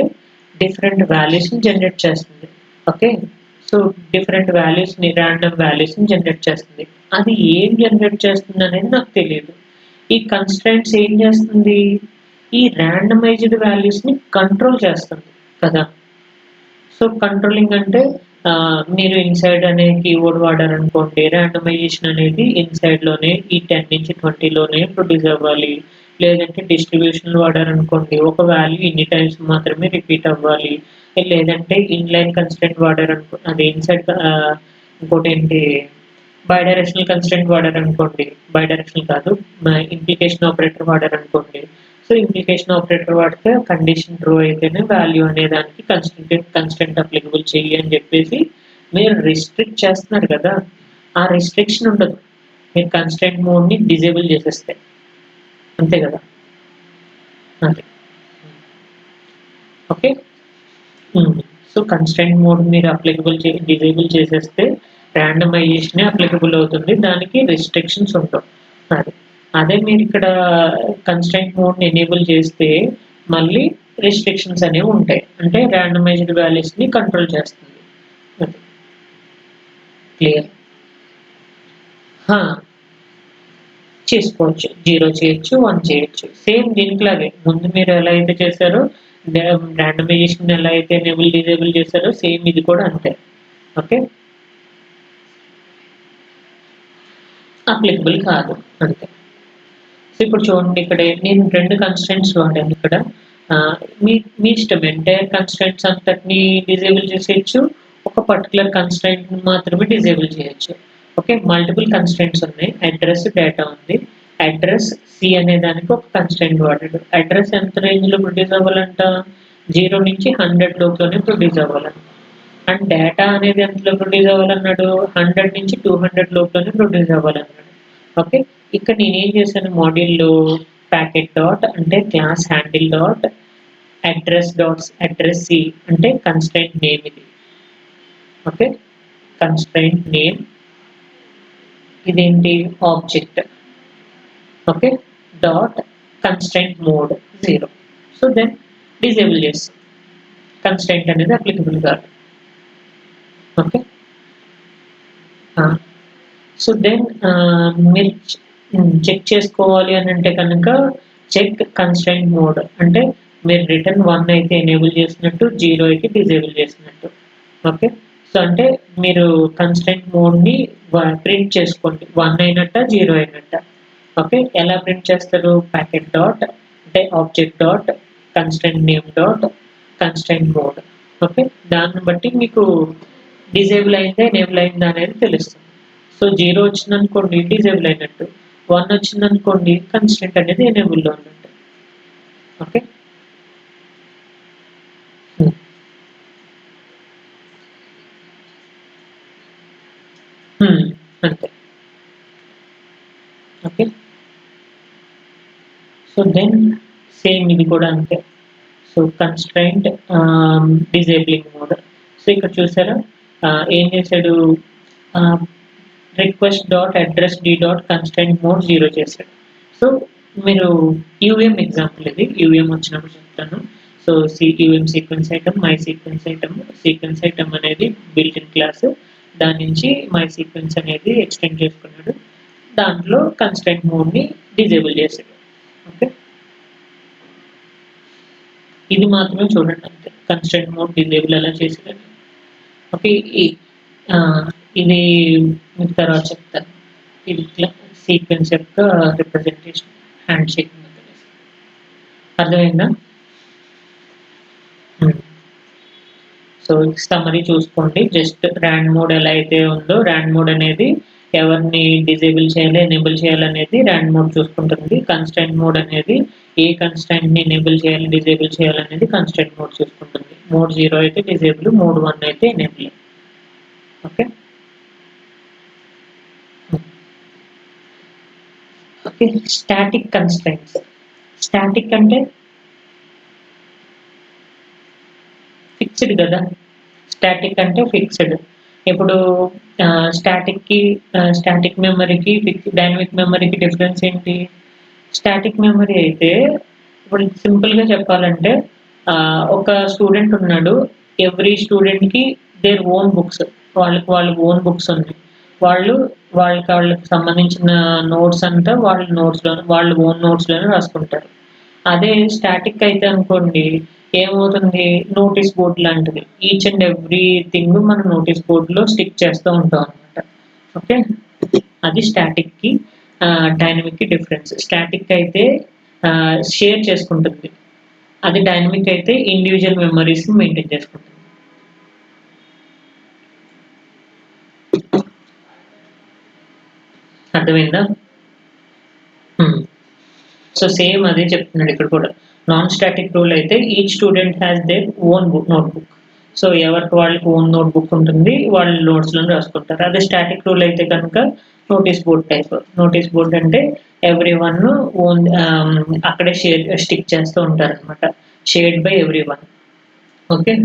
A: డిఫరెంట్ వాల్యూస్ని జనరేట్ చేస్తుంది, ఓకే. సో డిఫరెంట్ వాల్యూస్ని, ర్యాండమ్ వాల్యూస్ని జనరేట్ చేస్తుంది. అది ఏం జనరేట్ చేస్తుంది అనేది నాకు తెలియదు. ఈ కన్స్ట్రైంట్స్ ఏం చేస్తుంది? ఈ ర్యాండమైజ్డ్ వాల్యూస్ని కంట్రోల్ చేస్తుంది కదా. సో కంట్రోలింగ్ అంటే మీరు ఇన్సైడ్ అనే కీవర్డ్ వాడారనుకోండి, ర్యాండమైజేషన్ అనేది ఇన్సైడ్లోనే ఈ 10 నుంచి 20లోనే ప్రొడ్యూస్ అవ్వాలి. లేదంటే డిస్ట్రిబ్యూషన్ వాడారనుకోండి, ఒక వాల్యూ ఇన్ని టైమ్స్ మాత్రమే రిపీట్ అవ్వాలి. లేదంటే ఇన్లైన్ కన్స్టెంట్ వాడారనుకో, అది ఇన్సైడ్ ఇంకోటి ఏంటి, బైడైరెక్షనల్ కన్స్టెంట్ వాడారనుకోండి, బైడైరెక్షనల్ కాదు, ఇంప్లికేషన్ ఆపరేటర్ వాడారనుకోండి. సో ఇంప్లికేషన్ ఆపరేటర్ వాడితే కండిషన్ ట్రూ అయితేనే వాల్యూ అనే దానికి కన్స్టెంట్ అప్లికబుల్ చెయ్యి అని చెప్పేసి మీరు రిస్ట్రిక్ట్ చేస్తున్నారు కదా. ఆ రిస్ట్రిక్షన్ ఉండదు మీరు కన్స్టెంట్ మోడ్ని డిజేబుల్ చేసేస్తే, అంతే కదా. అంతే, ఓకే. సో కన్స్టెంట్ మోడ్ మీరు డిజేబుల్ చేసేస్తే ర్యాండమైజేషన్ అప్లికబుల్ అవుతుంది, దానికి రిస్ట్రిక్షన్స్ ఉండవు. అది అదే మీరు ఇక్కడ కన్స్టెంట్ మోడ్ని ఎనేబుల్ చేస్తే మళ్ళీ రిస్ట్రిక్షన్స్ అనేవి ఉంటాయి, అంటే ర్యాండమైజ్డ్ వాల్యూస్ని కంట్రోల్ చేస్తుంది. క్లియర్? చేసుకోవచ్చు, 0 చేయొచ్చు, 1 చేయొచ్చు, సేమ్ దీంట్లాగే ముందు మీరు ఎలా అయితే చేశారో, ర్యాండమైజేషన్ ఎలా అయితే ఎనేబుల్ డిజేబుల్ చేశారో సేమ్ ఇది కూడా అంతే, ఓకే. అప్లికబుల్ కాదు, అంతే. సో ఇప్పుడు చూడండి, ఇక్కడ నేను 2 కన్స్టెంట్స్ వాడాను ఇక్కడ. మీ ఇష్టం, ఎంటైర్ కన్స్టెంట్స్ అంతటిని డిజేబుల్ చేసేయచ్చు, ఒక పర్టికులర్ కన్స్టెంట్ మాత్రమే డిజేబుల్ చేయొచ్చు, ఓకే. మల్టిపుల్ కన్స్టెంట్స్ ఉన్నాయి, అడ్రస్ డేటా ఉంది. అడ్రస్ సి అనే దానికి ఒక కన్స్టెంట్ వాడాడు. అడ్రస్ ఎంత రేంజ్లో ప్రొడ్యూస్ అవ్వాలంట? 0 నుంచి 100 లోపలనే ప్రొడ్యూస్ అవ్వాలంట. అండ్ డేటా అనేది ఎంతలో ప్రొడ్యూస్ అవ్వాలన్నాడు? 100 నుంచి 200 లోపలనే ప్రొడ్యూస్ అవ్వాలన్నాడు, ఓకే. ఇక్కడ నేనేం చేశాను, మాడ్యూల్లో ప్యాకెట్ డాట్ అంటే class handle dot address C అంటే కన్స్ట్రైంట్ నేమ్ ఇది, ఓకే. కన్స్ట్రైంట్ నేమ్ ఇదేంటి, object, okay, dot constraint mode 0. So then disable చేస్తాం, కన్స్ట్రైంట్ అనేది అప్లికబుల్ కాదు, ఓకే. సో దెన్ మీరు చెక్ చేసుకోవాలి అని అంటే కనుక చెక్ కన్స్ట్రైంట్ మోడ్ అంటే మీరు రిటర్న్ 1 అయితే ఎనేబుల్ చేసినట్టు, 0 అయితే డిజేబుల్ చేసినట్టు, ఓకే. సో అంటే మీరు కన్స్ట్రైంట్ మోడ్ని ప్రింట్ చేసుకోండి, 1 అయినట్ట 0 అయినట్ట, ఓకే. ఎలా ప్రింట్ చేస్తారు? ప్యాకెట్ డాట్ అంటే object dot constraint name dot constraint mode, okay. దాన్ని బట్టి మీకు డిజేబుల్ అయిందా ఎనేబుల్ అయిందా అనేది తెలుస్తుంది. సో 0 వచ్చిందనుకోండి డిజేబుల్ అయినట్టు, 1 వచ్చిందనుకోండి కన్స్టెంట్ అనేది ఎనేబుల్లో ఉన్నట్టు, ఓకే. అంతే, ఓకే. సో దెన్ సేమ్ ఇది కూడా అంతే. So constraint disabling mode. So ఇక్కడ చూసారా ఏం చేశాడు, request dot address D dot constraint mode 0 చేశాడు. సో మీరు యూఎం ఎగ్జాంపుల్ ఇది, యూఎం వచ్చినప్పుడు చెప్తాను. So UM sequence item, my sequence item అనేది బిల్ట్ ఇన్ క్లాస్, దాని నుంచి మై సీక్వెన్స్ అనేది ఎక్స్టెండ్ చేసుకున్నాడు, దాంట్లో కన్స్ట్రైంట్ మోడ్ని డిజేబుల్ చేశాడు. ఓకే, ఇది మాత్రమే చూడండి అంతే, కన్స్ట్రైంట్ మోడ్ డిజేబుల్ ఎలా చేసేదని. ఓకే, ఇది మీకు తర్వాత చెప్తాను. ఇది సీక్వెన్స్ యొక్క రిప్రజెంటేషన్, హ్యాండ్ షేక్ మెథడ్. అర్థమైందా? సో సమ్మరీ చూసుకోండి. జస్ట్ ర్యాండ్ మోడ్ ఎలా అయితే ఉందో, ర్యాండ్ మోడ్ అనేది ఎవరిని డిజేబుల్ చేయాలి, ఎనేబుల్ చేయాలనేది ర్యాండ్ మోడ్ చూసుకుంటుంది. కన్స్ట్రైంట్ మోడ్ అనేది ఏ కన్స్ట్రైంట్ ని ఎనేబుల్ చేయాలి, డిజేబుల్ చేయాలనేది కన్స్ట్రైంట్ మోడ్ చూసుకుంటుంది. మోడ్ 0 అయితే డిజేబుల్, మోడ్ 1 అయితే enable. Okay okay, static constraints. Static అంటే ఫిక్స్డ్ కదా, స్టాటిక్ అంటే ఫిక్స్డ్. ఇప్పుడు స్టాటిక్ మెమరీకి డైనమిక్ మెమరీకి డిఫరెన్స్ ఏంటి? స్టాటిక్ మెమరీ అయితే ఇప్పుడు సింపుల్గా చెప్పాలంటే ఒక స్టూడెంట్ ఉన్నాడు, ఎవ్రీ స్టూడెంట్కి దేర్ ఓన్ బుక్స్, వాళ్ళ ఓన్ బుక్స్ ఉన్నాయి. వాళ్ళకి సంబంధించిన నోట్స్ అంతా వాళ్ళ ఓన్ నోట్స్లోనే రాసుకుంటారు. అదే స్టాటిక్ అయితే అనుకోండి, ఏమవుతుంది, నోటీస్ బోర్డ్ లాంటిది, ఈచ్ అండ్ ఎవ్రీ థింగ్ మనం నోటీస్ బోర్డ్లో స్టిక్ చేస్తూ ఉంటాం అనమాట. ఓకే, అది స్టాటిక్కి డైనమిక్కి డిఫరెన్స్. స్టాటిక్ అయితే షేర్ చేసుకుంటుంది, అది డైనమిక్ అయితే ఇండివిజువల్ మెమరీస్ని మెయింటైన్ చేసుకుంటుంది. అర్థమైందా? సో సేమ్ అదే చెప్తున్నాడు ఇక్కడ కూడా. నాన్ స్టాటిక్ రూల్ అయితే each student has their own notebook. So ఎవరికి వాళ్ళకి ఓన్ నోట్బుక్ ఉంటుంది, వాళ్ళు నోట్స్లో రాసుకుంటారు. అదే స్టాటిక్ రూల్ అయితే కనుక notice board type. Notice board అంటే ఎవ్రీ వన్ ఓన్ అక్కడే స్టిక్ చేస్తూ ఉంటారు అనమాట, shared by every one. Okay,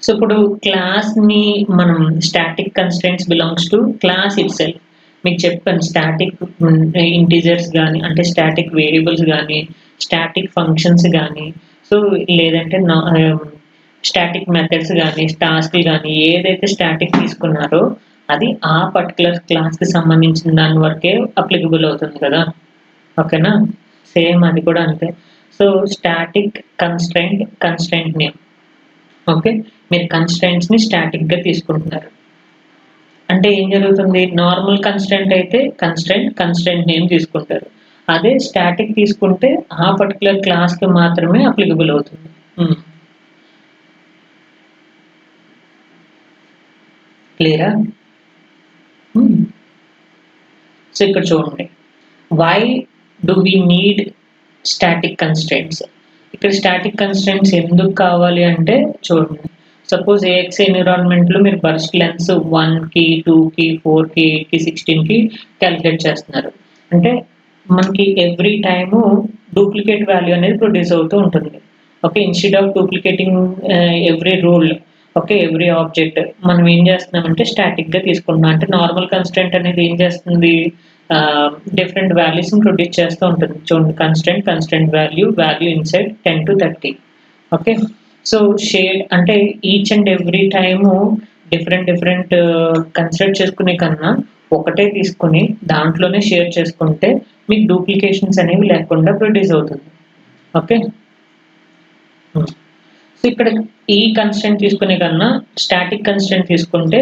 A: so ఇప్పుడు క్లాస్ని మనం static constraints belongs to class it self. మీకు చెప్పాను, స్టాటిక్ ఇంటీజర్స్ కానీ, అంటే స్టాటిక్ వేరియబుల్స్ కానీ, స్టాటిక్ ఫంక్షన్స్ కానీ, సో లేదంటే స్టాటిక్ మెథడ్స్ కానీ, టాస్క్లు కానీ, ఏదైతే స్టాటిక్ తీసుకున్నారో అది ఆ పర్టికులర్ క్లాస్కి సంబంధించిన దాని వరకే అప్లికబుల్ అవుతుంది కదా. ఓకేనా, సేమ్ అది కూడా అంతే. So static constraint name. Okay, మీరు కన్స్ట్రైంట్స్ని స్టాటిక్గా తీసుకుంటున్నారు అంటే ఏం జరుగుతుంది, నార్మల్ కన్స్ట్రైంట్ అయితే కన్స్ట్రైంట్ నేమ్ తీసుకుంటారు. అదే స్టాటిక్ తీసుకుంటే ఆ పర్టికులర్ క్లాస్కి మాత్రమే అప్లికబుల్ అవుతుంది. క్లియరా? సో ఇక్కడ చూడండి, why do we need static constraints. ఇక్కడ స్టాటిక్ కన్స్ట్రైంట్స్ ఎందుకు కావాలి అంటే చూడండి, సపోజ్ ఏఎక్స్ ఎన్విరాన్మెంట్లో మీరు బర్స్ట్ లెన్స్ 1కి 2కి 4కి 8కి 16కి క్యాలిక్యులేట్ చేస్తున్నారు అంటే మనకి ఎవ్రీ టైము డూప్లికేట్ వాల్యూ అనేది ప్రొడ్యూస్ అవుతూ ఉంటుంది. Okay, instead of duplicating every rule, okay, every object మనం ఏం చేస్తున్నామంటే స్టాటిక్గా తీసుకుంటున్నాం. అంటే నార్మల్ కన్స్ట్రైంట్ అనేది ఏం చేస్తుంది, డిఫరెంట్ వాల్యూస్ని ప్రొడ్యూస్ చేస్తూ ఉంటుంది. చూడండి, constraint value inside 10 to 30. Okay, so shade అంటే each and every time different consider చేసుకునే కన్నా ఒకటే తీసుకుని దాంట్లోనే షేర్ చేసుకుంటే మీకు డూప్లికేషన్స్ అనేవి లేకుండా ప్రొడ్యూస్ అవుతుంది. ఓకే, సో ఇక్కడ ఈ కన్స్టెంట్ తీసుకునే కన్నా స్టాటిక్ కన్స్టెంట్ తీసుకుంటే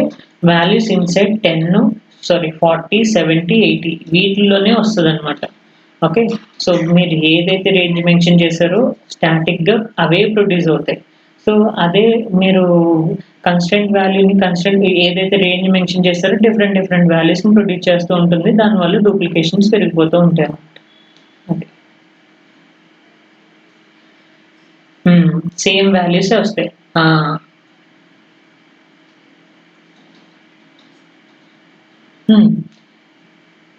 A: వాల్యూస్ ఇన్సైడ్ 40, 70, 80 వీటిల్లోనే వస్తుంది అనమాట. ఓకే, సో మీరు ఏదైతే రేంజ్ మెన్షన్ చేశారో స్టాటిక్గా అవే ప్రొడ్యూస్ అవుతాయి. సో అదే మీరు కన్స్టెంట్ ఏదైతే రేంజ్ మెన్షన్ చేస్తారో డిఫరెంట్ వాల్యూస్ని ప్రొడ్యూస్ చేస్తూ ఉంటుంది, దానివల్ల డూప్లికేషన్స్ పెరిగిపోతూ ఉంటాయి అన్నమాట. ఓకే, సేమ్ వాల్యూస్ వస్తాయి.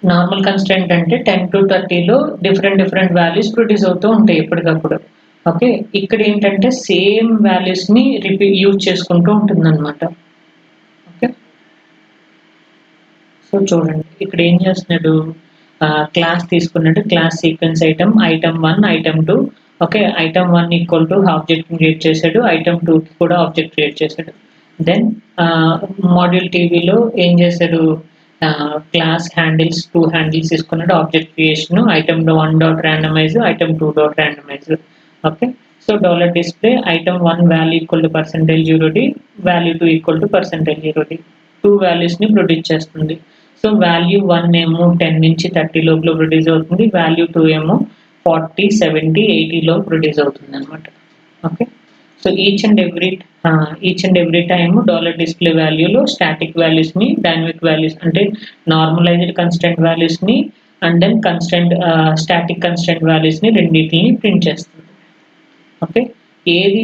A: నార్మల్ కన్స్టెంట్ అంటే 10 to 30లో డిఫరెంట్ వాల్యూస్ ప్రొడ్యూస్ అవుతూ ఉంటాయి ఎప్పటికప్పుడు. ఓకే, ఇక్కడ ఏంటంటే సేమ్ వాల్యూస్ని యూజ్ చేసుకుంటూ ఉంటుంది అనమాట. ఓకే, సో చూడండి ఇక్కడ ఏం చేస్తున్నాడు, క్లాస్ తీసుకున్నట్టు class sequence item 1 item 2. Okay, item 1 equal to object create చేశాడు, ఐటమ్ 2 కి కూడా ఆబ్జెక్ట్ క్రియేట్ చేశాడు. దెన్ మాడ్యూల్ టీవీలో ఏం చేశాడు, క్లాస్ హ్యాండిల్స్ 2 హ్యాండిల్స్ తీసుకున్నాడు, object creation item 1 dot randomise, item 2 dot randomize. Okay, so dollar display item 1 value equal to %0d, value 2 equal to %0d. 2 వాల్యూస్ని produce చేస్తుంది. సో వాల్యూ 1 ఏమో 10 నుంచి 30 లోపల ప్రొడ్యూస్ అవుతుంది, వాల్యూ 2 ఏమో 40, 70, 80 లో ప్రొడ్యూస్ అవుతుంది అనమాట. Okay, so each and every time dollar display వాల్యూలో స్టాటిక్ వాల్యూస్ని, డైనమిక్ వాల్యూస్ అంటే నార్మలైజ్డ్ కన్స్టెంట్ వాల్యూస్ని అండ్ దెన్ స్టాటిక్ కన్స్టెంట్ వాల్యూస్ని రెండింటిని ప్రింట్ చేస్తుంది. ఓకే, ఏది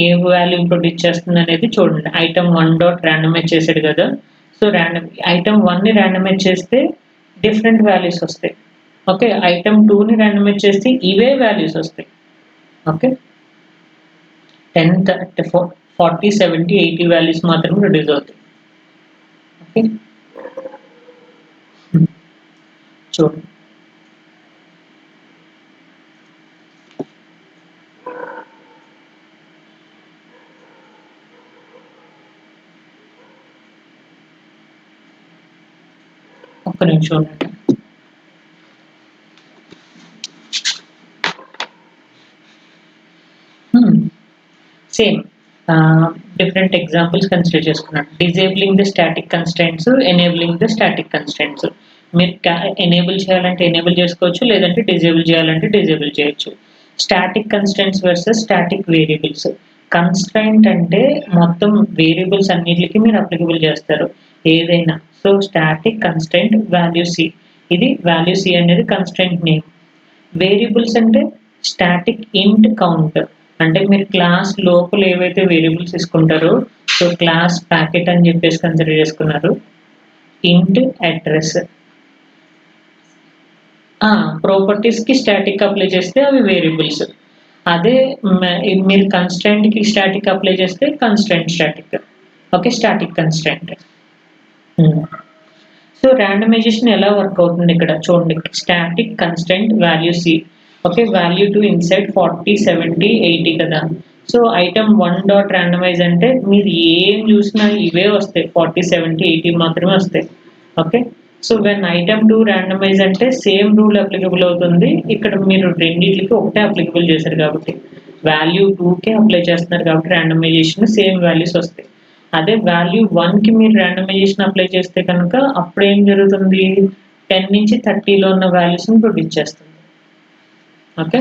A: ఏ వాల్యూ ప్రొడ్యూస్ చేస్తుంది అనేది చూడండి. ఐటమ్ 1 డాట్ ర్యాండమైజ్ చేశాడు కదా, సో ఐటమ్ 1ని ర్యాండమైజ్ చేస్తే డిఫరెంట్ వాల్యూస్ వస్తాయి. ఓకే, ఐటమ్ 2ని ర్యాండమైజ్ చేస్తే ఇవే వాల్యూస్ వస్తాయి. ఓకే, 10, 30, 40, 70, 80 వాల్యూస్ మాత్రమే ప్రొడ్యూస్ అవుతాయి. ఓకే, చూడండి. ఒక్క నిమిషం ఉండండి. సేమ్ డిఫరెంట్ ఎగ్జాంపుల్స్ కన్సిడర్ చేసుకున్నాను. Disabling the static constraints, enabling the static constraints. మీరు ఎనేబుల్ చేయాలంటే ఎనేబుల్ చేసుకోవచ్చు, లేదంటే డిజేబుల్ చేయాలంటే డిజేబుల్ చేయొచ్చు. Static constraints versus static variables. Constraint అంటే మొత్తం వేరియబుల్స్ అన్నిటికీ మీరు అప్లికబుల్ చేస్తారు ఏదైనా. So static constraint value C, ఇది వాల్యూ సి అనేది కన్స్ట్రైంట్ నేమ్. వేరియబుల్స్ అంటే స్టాటిక్ ఇంట్ కౌంట్, అంటే మీరు క్లాస్ లోపల ఏవైతే వేరియబుల్స్ తీసుకుంటారో, సో క్లాస్ ప్యాకెట్ అని చెప్పేసి కన్సిడర్ చేసుకున్నారు. ఇంట్ అడ్రస్, ప్రాపర్టీస్కి స్టాటిక్ అప్లై చేస్తే అవి వేరియబుల్స్. అదే మీరు కన్స్టెంట్కి స్టాటిక్ అప్లై చేస్తే constant static. Okay, static constant. So randomization ఎలా వర్క్ అవుతుంది ఇక్కడ చూడండి. Static constant value C. Okay, value 2 inside 40, 70, 80 కదా. సో ఐటమ్ 1 డాట్ ర్యాండమైజ్ అంటే మీరు ఏం చూసినా ఇవే వస్తాయి, 40, 70, 80 మాత్రమే వస్తాయి. Okay, so when item 2 randomise అంటే సేమ్ రూల్ అప్లికబుల్ అవుతుంది. ఇక్కడ మీరు రెండింటికి ఒకటే అప్లికబుల్ చేశారు కాబట్టి వాల్యూ 2కే అప్లై చేస్తున్నారు కాబట్టి ర్యాండమైజేషన్ సేమ్ వాల్యూస్ వస్తాయి. అదే వాల్యూ 1కి మీరు ర్యాండమైజేషన్ అప్లై చేస్తే కనుక అప్పుడు ఏం జరుగుతుంది, 10 నుంచి 30లో ఉన్న వాల్యూస్ని ప్రొడ్యూస్ చేస్తుంది. ఓకే,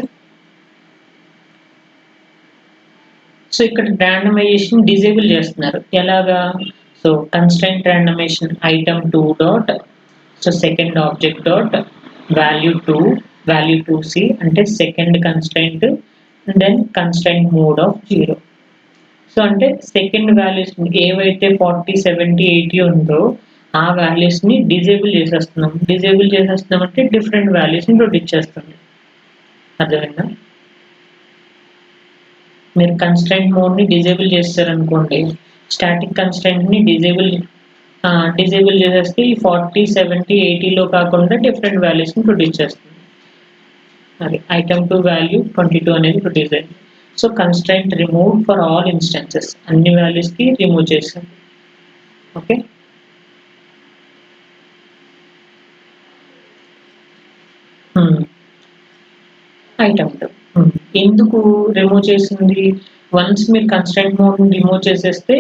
A: సో ఇక్కడ ర్యాండమైజేషన్ డిజేబుల్ చేస్తున్నారు ఎలాగా. So constant randomization item 2 dot, so second object dot value 2, value 2c అంటే second constant, then constant mode of 0. So అంటే సెకండ్ వాల్యూస్ ఏవైతే 40, 70, 80 ఉందో ఆ వాల్యూస్ని డిజేబుల్ చేసేస్తున్నాం అంటే డిఫరెంట్ వాల్యూస్ని ప్రొడ్యూస్ చేస్తుంది. అర్థమైందా? మీరు కన్స్ట్రైంట్ మోడ్ని డిజేబుల్ చేస్తారనుకోండి, స్టాటిక్ కన్స్ట్రైంట్ని డిజేబుల్ చేసేస్తే ఈ 40, 70, 80లో కాకుండా డిఫరెంట్ వాల్యూస్ని ప్రొడ్యూస్ చేస్తుంది. అది ఐటమ్ 2 వాల్యూ 22 అనేది ప్రొడ్యూస్ అయింది. So constraint remove for all instances, అన్ని వాల్యూస్కి రిమూవ్ చేస్తాం. ఓకే, ఐటమ్ 2 ఎందుకు రిమూవ్ చేసింది, వన్స్ మీరు కన్స్ట్రైంట్ మోడ్ని రిమూవ్ చేసేస్తే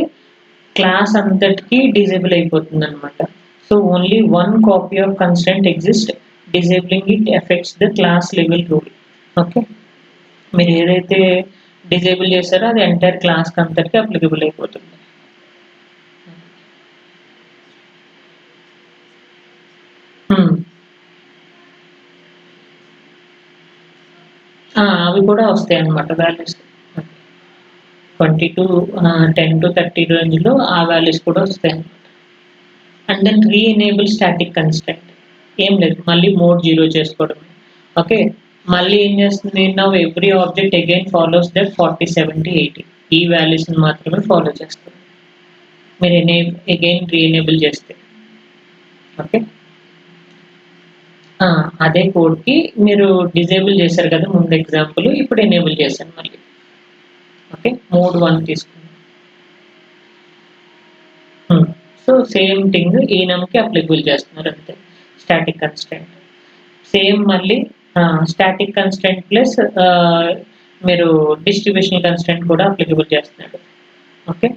A: క్లాస్ అంతటికి డిజేబుల్ అయిపోతుంది అనమాట. So only one copy of constraint exist, disabling it effects the class level rule. Okay, మీరు ఏదైతే డిజేబుల్ చేశారో అది ఎంటైర్ క్లాస్కి అంతటికి అప్లికబుల్ అయిపోతుంది. అవి కూడా వస్తాయి అన్నమాట వాల్యూస్. 10 to 30 రేంజ్లో ఆ వాల్యూస్ కూడా వస్తాయి అన్నమాట. అండ్ దెన్ రీఎనేబుల్ స్టాటిక్ కన్స్ట్రైంట్, ఏం లేదు మళ్ళీ మోడ్ 0 చేసుకోవడం. ఓకే, మళ్ళీ ఏం చేస్తుంది, now every object again follows that 40, 70, 80 ఈ వాల్యూస్ని మాత్రమే ఫాలో చేస్తుంది మీరు అగైన్ రీఎనేబుల్ చేస్తే. ఓకే, అదే కోడ్‌కి మీరు డిజేబుల్ చేశారు కదా! ముందు ఎగ్జాంపుల్. ఇప్పుడు ఎనేబుల్ చేశాను మళ్ళీ. ఓకే. మోడ్ 1 తీసుకున్నాను. సో, సేమ్ థింగ్ ఈనమ్‌కి అప్లికబుల్ చేస్తున్నారు అంతే. Static constraint. సేమ్ మళ్ళీ స్టాటిక్ కన్‌స్ట్రెయింట్ ప్లస్ మీరు డిస్ట్రిబ్యూషన్ కన్‌స్ట్రెయింట్ కూడా అప్లికబుల్ చేస్తున్నాడు. Okay.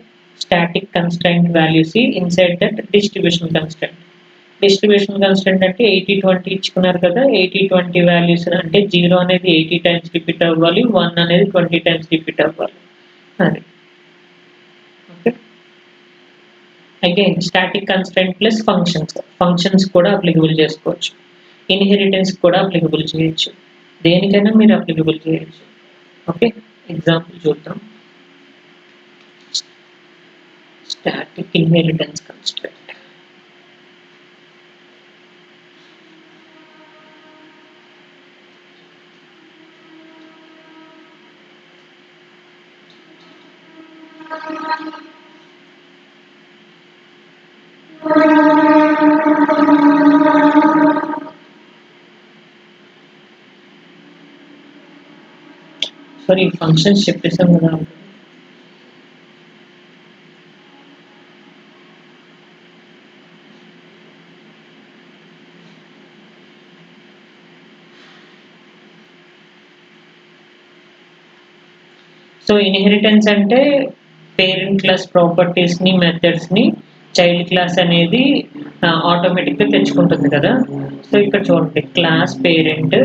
A: Static constraint value C inside that distribution constraint. Distribution constraint అంటే 80, 20 ఇచ్చుకున్నారు కదా! 80, 20 వాల్యూస్ అంటే 0 అనేది 80 టైమ్స్ రిపీట్ అవ్వాలి. 1 అనేది 20 టైమ్స్ రిపీట్ అవ్వాలి. అది. Okay. Again static constraint plus functions. Functions కూడా అప్లికబుల్ చేసుకోవచ్చు. ఇన్‌హెరిటెన్స్ కూడా అప్లికబుల్ చేయొచ్చు. దేనికైనా మీరు అప్లికబుల్ చేయొచ్చు. ఓకే. ఎగ్జాంపుల్ చూద్దాం. Static inheritance constraint. Sorry functions చెప్పేసాం కదా! సో, ఇన్‌హెరిటెన్స్ అంటే పేరెంట్ క్లాస్ ప్రాపర్టీస్‌ని, మెథడ్స్‌ని చైల్డ్ క్లాస్ అనేది ఆటోమేటిక్‌గా తెచ్చుకుంటుంది కదా! సో, ఇక్కడ చూడండి class parent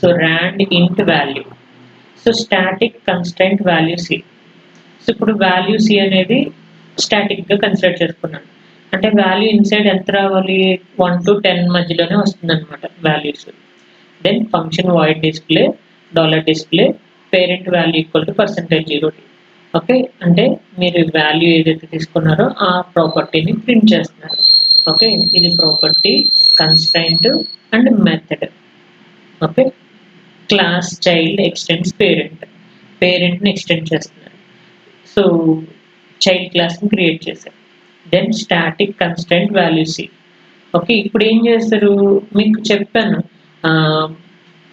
A: so, rand int value. So, static constraint value C. So, ఇప్పుడు వాల్యూ సి అనేది స్టాటిక్‌గా కన్సిడర్ చేసుకున్నాను. అంటే వాల్యూ ఇన్‌సైడ్ ఎంత రావాలి? 1-10 మధ్యలోనే వస్తుందన్నమాట values. Then function void display $display parent value equal to %0. Okay. అంటే మీరు వాల్యూ ఏదైతే తీసుకున్నారో ఆ ప్రాపర్టీని ప్రింట్ చేస్తున్నారు. ఓకే. ఇది property, constraint and method. Okay. Class child extends parent. పేరెంట్‌ని ఎక్స్టెండ్ చేస్తున్నారు. సో, చైల్డ్ క్లాస్‌ని క్రియేట్ చేశారు. Then static constraint value C. Okay. ఇప్పుడు ఏం చేస్తారు? మీకు చెప్పాను. ఆహ్,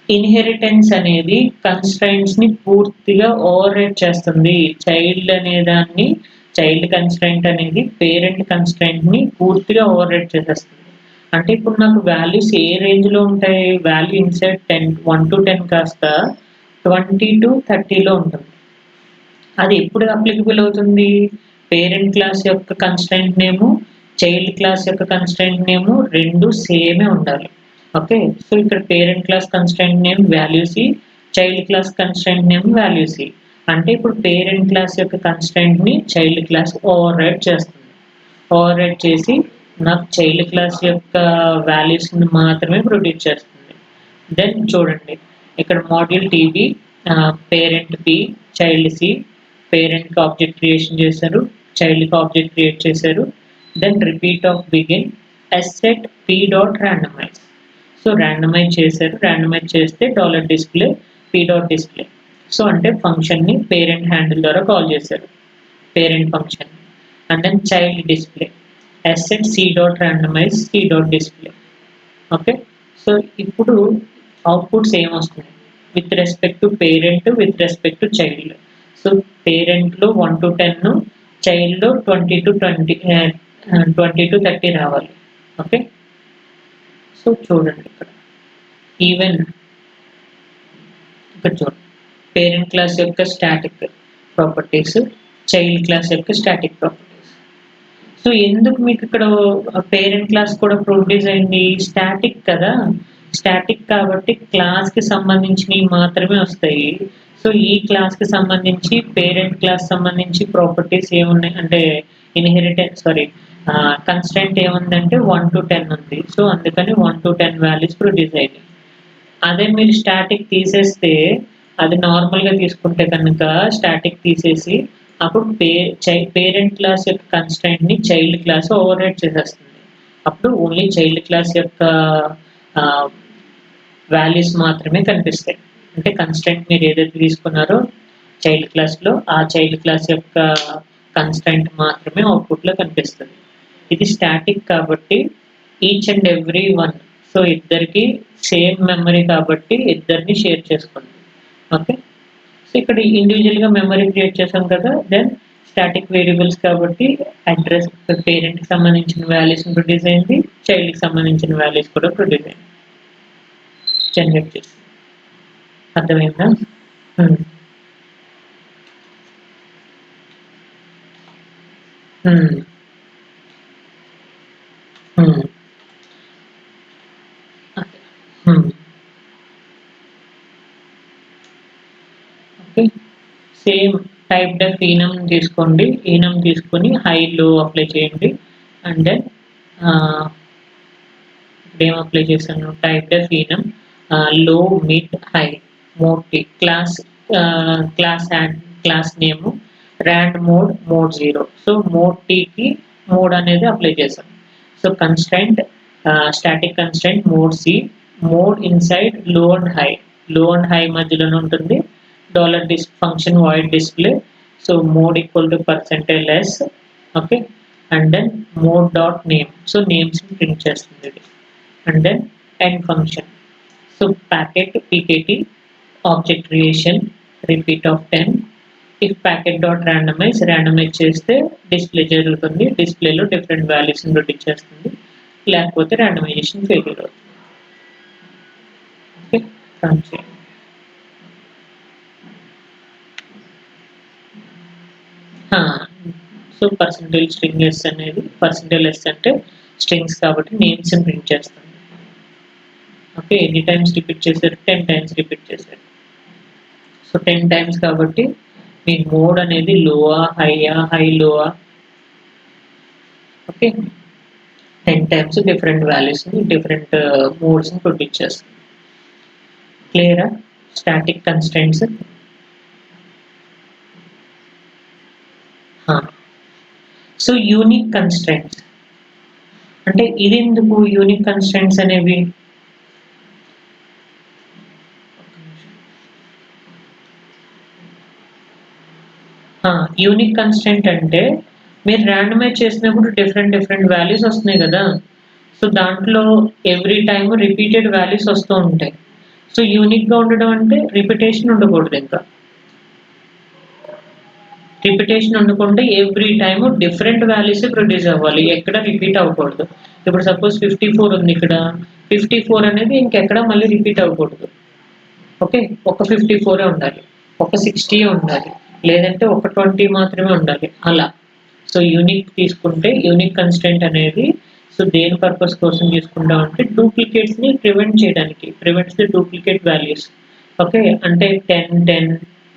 A: ఇన్‌హెరిటెన్స్ అనేది కన్‌స్ట్రెయింట్స్‌ని పూర్తిగా ఓవర్‌రైడ్ చేస్తుంది. చైల్డ్ కన్‌స్ట్రెయింట్ అనేది పేరెంట్ కన్‌స్ట్రెయింట్‌ని పూర్తిగా ఓవర్‌రైడ్ చేసేస్తుంది. అంటే ఇప్పుడు నాకు వాల్యూస్ ఏ రేంజ్‌లో ఉంటాయి? వాల్యూ ఇన్‌సైడ్ 1-10 కాస్త 20-30లో ఉంటుంది. అది ఎప్పుడు అప్లికబుల్ అవుతుంది? పేరెంట్ క్లాస్ యొక్క కన్‌స్ట్రెయింట్ నేము, చైల్డ్ క్లాస్ యొక్క కన్‌స్ట్రెయింట్ నేము 2 సేమే ఉండాలి. ఓకే. సో, ఇక్కడ parent class constraint name value C, child class constraint name value C. అంటే ఇప్పుడు పేరెంట్ క్లాస్ యొక్క కన్‌స్ట్రెయింట్‌ని చైల్డ్ క్లాస్ ఓవర్‌రైడ్ చేస్తుంది. ఓవర్‌రైడ్ చేసి నాకు చైల్డ్ క్లాస్ యొక్క వాల్యూస్‌ని మాత్రమే ప్రొడ్యూస్ చేస్తుంది. దెన్ చూడండి ఇక్కడ module TB parent P, child C, పేరెంట్‌కి ఆబ్జెక్ట్ క్రియేషన్ చేశారు, చైల్డ్‌కి ఆబ్జెక్ట్ క్రియేట్ చేశారు. Then repeat of begin set P dot randomize. So, randomize చేశారు. రాండమైజ్ చేస్తే $display P dot display. So, అంటే ఫంక్షన్‌ని పేరెంట్ హ్యాండిల్ ద్వారా కాల్ చేశారు. Parent function. And then child display set C dot randomize C dot display. Okay. So, ఇప్పుడు అవుట్‌పుట్స్ ఏమొస్తున్నాయి? With respect to parent, with respect to child. So, పేరెంట్‌లో 1-10 చైల్డ్‌లో 20-30 రావాలి. Okay. So, చూడండి ఇక్కడ. ఈవెన్ ఇక్కడ చూడండి. పేరెంట్ క్లాస్ యొక్క స్టాటిక్ ప్రాపర్టీస్, చైల్డ్ క్లాస్ యొక్క స్టాటిక్ ప్రాపర్టీస్. సో, ఎందుకు మీకు ఇక్కడ పేరెంట్ క్లాస్ కూడా ప్రొడ్యూస్ అయింది? స్టాటిక్ కదా! స్టాటిక్ కాబట్టి క్లాస్‌కి సంబంధించినవి మాత్రమే వస్తాయి. సో, ఈ క్లాస్‌కి సంబంధించి పేరెంట్ క్లాస్ సంబంధించి ప్రాపర్టీస్ ఏమున్నాయి? అంటే కన్‌స్ట్రెయింట్ ఏముందంటే 1-10 ఉంది. సో, అందుకని 1-10 వాల్యూస్ ప్రొడ్యూస్ అయినాయి. అదే మీరు స్టాటిక్ తీసేస్తే అది నార్మల్‌గా తీసుకుంటే కనుక స్టాటిక్ తీసేసి అప్పుడు పేరెంట్ క్లాస్ యొక్క కన్‌స్ట్రెయింట్‌ని చైల్డ్ క్లాస్ ఓవర్‌రైడ్ చేసేస్తుంది. అప్పుడు ఓన్లీ చైల్డ్ క్లాస్ యొక్క ఆహ్, వాల్యూస్ మాత్రమే కనిపిస్తాయి. అంటే కన్‌స్ట్రెయింట్ మీరు ఏదైతే తీసుకున్నారో చైల్డ్ క్లాస్‌లో ఆ చైల్డ్ క్లాస్ యొక్క కన్‌స్ట్రెయింట్ మాత్రమే అవుట్‌పుట్‌లో కనిపిస్తుంది. ఇది స్టాటిక్ కాబట్టి each and every one so ఇద్దరికి సేమ్ మెమరీ కాబట్టి ఇద్దరిని షేర్ చేసుకోండి. ఓకే. సో ఇక్కడ ఇండివిజువల్గా మెమరీ క్రియేట్ చేసాం కదా, దెన్ స్టాటిక్ వేరియబుల్స్ కాబట్టి అడ్రస్ పేరెంట్కి సంబంధించిన వాల్యూస్ ప్రొడ్యూస్ అయింది, చైల్డ్కి సంబంధించిన వాల్యూస్ కూడా ప్రొడ్యూస్ అయింది, జనరేట్ చేసి. అర్థమైందా? హ్మ్. హ్మ్. Hmm. Okay. Hmm. Okay. Same type డెఫ్ ఈనమ్ తీసుకోండి. ఈనమ్ తీసుకొని హై, లో అప్లై చేయండి. అండ్ దెన్ ఇప్పుడేం అప్లై చేశాను? Type deaf enum low, mid, high, mode T, class and class name rand mode, mode 0. So mode టీకి mode అనేది apply చేశాం. So constraint static constraint mode C, mode inside low and high. Low and high మధ్యలోనే ఉంటుంది. Function void display. So mode equal to percentage less. Okay. And then mode dot name. So names print చేస్తుంది ఇది. And then end function. So packet pkt object creation repeat of 10. If packet dot randomize చేస్తే display జరుగుతుంది. డిస్ప్లేలో different values produce చేస్తుంది. లేకపోతే randomization failure అవుతుంది. Okay. Run చేయండి. So percentage string S అనేది పర్సెంటేజ్ ఎస్ అంటే స్ట్రింగ్స్ కాబట్టి నేమ్స్ ప్రింట్ చేస్తుంది. ఓకే. ఎన్ని టైమ్స్ రిపీట్ చేశారు? 10 టైమ్స్ రిపీట్ చేశారు. సో 10 టైమ్స్ కాబట్టి మీ మోడ్ అనేది లోవా, హైయా, హై లోవా. ఓకే. 10 టైమ్స్ డిఫరెంట్ వాల్యూస్ని డిఫరెంట్ మోడ్స్ని ప్రొడ్యూస్ చేస్తుంది. క్లియరా? Static constraints. So unique constraints అంటే ఇదెందుకు యూనిక్ కన్స్ట్రైంట్స్ అనేవి? యూనిక్ కన్స్ట్రైంట్ అంటే మీరు ర్యాండమైజ్ చేసినప్పుడు డిఫరెంట్ వాల్యూస్ వస్తున్నాయి కదా. సో దాంట్లో ఎవ్రీ టైమ్ రిపీటెడ్ వాల్యూస్ వస్తూ ఉంటాయి. సో యూనిక్గా ఉండడం అంటే రిపిటేషన్ ఉండకూడదు. ఇంకా రిపిటేషన్ ఉండకుండా every time different values produce అవ్వాలి, ఎక్కడ రిపీట్ అవ్వకూడదు. ఇప్పుడు సపోజ్ 54 ఉంది ఇక్కడ, 54 అనేది ఇంకెక్కడ మళ్ళీ రిపీట్ అవ్వకూడదు. ఓకే. ఒక 54 ఉండాలి, ఒక 60 ఉండాలి, లేదంటే ఒక 20 మాత్రమే ఉండాలి అలా. సో యూనిక్ తీసుకుంటే యూనిక్ కన్స్ట్రైంట్ అనేది సో దేని పర్పస్ కోసం తీసుకుంటాం అంటే డూప్లికేట్స్ని ప్రివెంట్ చేయడానికి, prevents the duplicate values. Okay. అంటే 10 10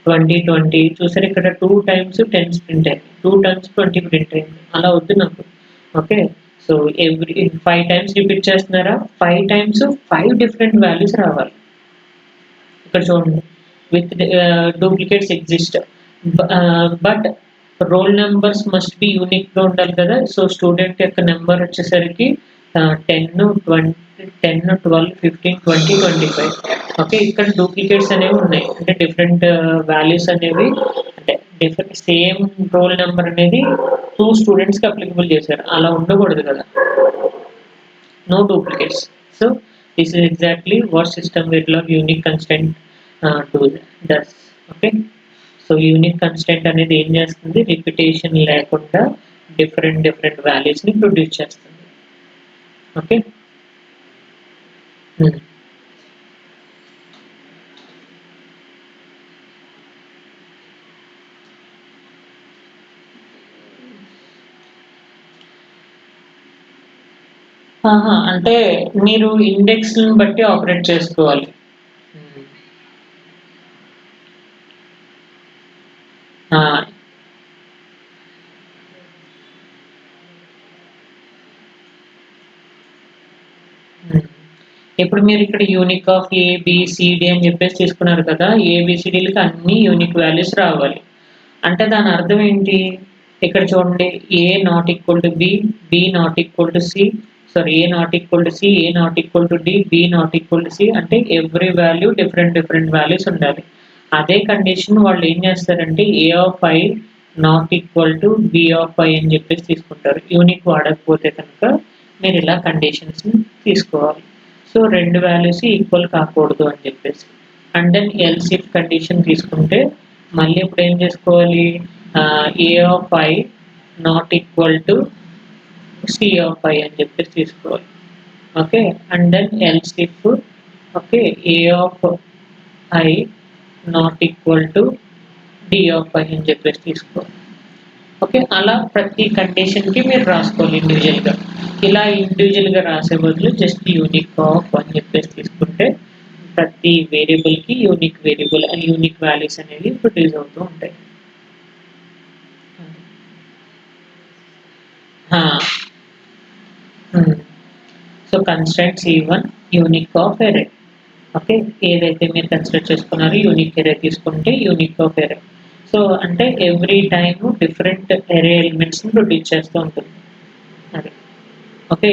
A: 20 20 చూసారు ఇక్కడ 2 టైమ్స్ 10 ప్రింట్ అయింది, 2 టైమ్స్ 20 ప్రింట్ అయింది. అలా వద్దు నాకు. Okay. So every 5 times repeat చేస్తున్నారా, 5 టైమ్స్ 5 డిఫరెంట్ వాల్యూస్ రావాలి. ఇక్కడ చూడండి, with duplicates exist but role numbers must be యూనిక్గా ఉండాలి కదా. సో స్టూడెంట్ యొక్క నెంబర్ వచ్చేసరికి 10 20 10 12 15 20 25. ఓకే. ఇక్కడ డూప్లికేట్స్ అనేవి ఉన్నాయి, అంటే డిఫరెంట్ వాల్యూస్ అనేవి, అంటే డిఫరెంట్ సేమ్ రోల్ నెంబర్ అనేది 2 స్టూడెంట్స్కి అప్లికబుల్ చేశారు. అలా ఉండకూడదు కదా. No duplicates. So this is exactly what system Verilog unique constraint does. Okay. So unique constant అనేది ఏం చేస్తుంది, రిపిటేషన్ లేకుండా డిఫరెంట్ వాల్యూస్ని ప్రొడ్యూస్ చేస్తుంది. ఓకే. అంటే మీరు ఇండెక్స్ని బట్టి ఆపరేట్ చేసుకోవాలి. ఇప్పుడు మీరు ఇక్కడ యూనిక్ ఆఫ్ ఏబిసిడి అని చెప్పేసి తీసుకున్నారు కదా, ఏబిసిడీలకి అన్ని యూనిక్ వాల్యూస్ రావాలి. అంటే దాని అర్థం ఏంటి? ఇక్కడ చూడండి, A not equal to B, B not equal to C, sorry A not equal to C, A not equal to D, B not equal to C. అంటే ఎవ్రీ వాల్యూ డిఫరెంట్ వాల్యూస్ ఉండాలి. అదే కండిషన్ వాళ్ళు ఏం చేస్తారంటే A of I not equal to B of I అని చెప్పేసి తీసుకుంటారు. Unique వాడకపోతే కనుక మీరు ఇలా కండిషన్స్ని తీసుకోవాలి. సో సో 2 వాల్యూస్ ఈక్వల్ కాకూడదు అని చెప్పేసి. And then else if condition తీసుకుంటే మళ్ళీ ఇప్పుడు ఏం చేసుకోవాలి, A of I not equal to C of I అని చెప్పేసి తీసుకోవాలి. Okay, and then else if okay A of I not equal to D of I అని చెప్పేసి తీసుకోవాలి. ఓకే, అలా ప్రతి కండిషన్కి మీరు రాసుకోవాలి ఇండివిజువల్గా. ఇలా ఇండివిజువల్గా రాసే బదులు జస్ట్ యూనిక్ ఆఫ్ అని చెప్పేసి తీసుకుంటే ప్రతి వేరియబుల్కి unique variable and unique values అనేవి ప్రొడ్యూస్ అవుతూ ఉంటాయి. So constraint C1 unique of array. Okay, ఏదైతే మీరు కన్సిడర్ చేసుకున్నారో యూనిక్ ఎరే తీసుకుంటే యూనిక్ ఆఫ్ ఎరే. సో అంటే ఎవ్రీ టైమ్ డిఫరెంట్ ఎరే ఎలిమెంట్స్ని ప్రొడ్యూస్ చేస్తూ ఉంటుంది. అది ఓకే,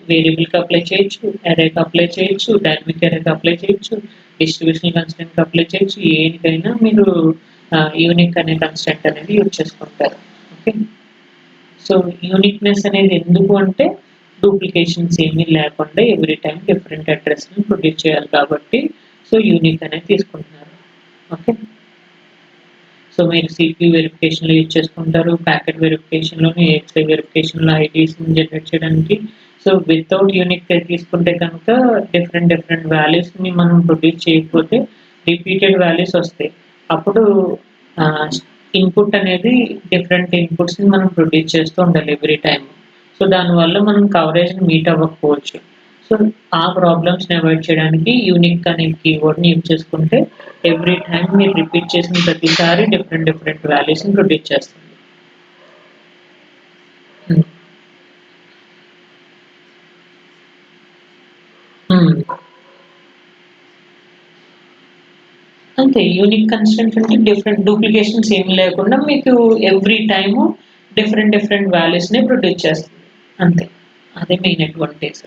A: వేరియబుల్కి అప్లై చేయొచ్చు, ఎరేకి అప్లై చేయొచ్చు, డైనమిక్ ఎరేకి అప్లై చేయొచ్చు, డిస్ట్రిబ్యూషన్ కన్స్టెంట్కి అప్లై చేయొచ్చు, ఏనికైనా మీరు యూనిక్ అనే కన్స్టెంట్ అనేది యూజ్ చేసుకుంటారు. ఓకే, సో యూనిక్నెస్ అనేది ఎందుకు అంటే డూప్లికేషన్స్ ఏమీ లేకుండా ఎవ్రీ టైం డిఫరెంట్ అడ్రస్ని ప్రొడ్యూస్ చేయాలి కాబట్టి సో యూనిక్ అనేది తీసుకుంటున్నారు. ఓకే, సో మీరు సిపియూ వెరిఫికేషన్లో యూజ్ చేసుకుంటారు, ప్యాకెట్ వెరిఫికేషన్లోని ఏఎక్స్ఐ వెరిఫికేషన్లో ఐడీస్ని జనరేట్ చేయడానికి. సో వితౌట్ యూనిక్ తీసుకుంటే కనుక డిఫరెంట్ వాల్యూస్ని మనం ప్రొడ్యూస్ చేయకపోతే రిపీటెడ్ వాల్యూస్ వస్తాయి. అప్పుడు ఇన్పుట్ అనేది డిఫరెంట్ ఇన్పుట్స్ని మనం ప్రొడ్యూస్ చేస్తూ ఉండాలి ఎవ్రీ టైం. సో దానివల్ల మనం కవరేజ్ని మీట్ అవ్వకపోవచ్చు. సో ఆ ప్రాబ్లమ్స్ని అవాయిడ్ చేయడానికి యూనిక్ అనే కీవర్డ్ని యూజ్ చేసుకుంటే ఎవ్రీ టైం మీరు రిపీట్ చేసిన ప్రతిసారి డిఫరెంట్ వాల్యూస్ని ప్రొడ్యూస్ చేస్తుంది. అంతే, యూనిక్ కన్స్టెంట్ అంటే డిఫరెంట్ డూప్లికేషన్స్ ఏమి లేకుండా మీకు ఎవ్రీ టైము డిఫరెంట్ వాల్యూస్ని ప్రొడ్యూస్ చేస్తుంది. అంతే, అదే మెయిన్ అడ్వాంటేజ్.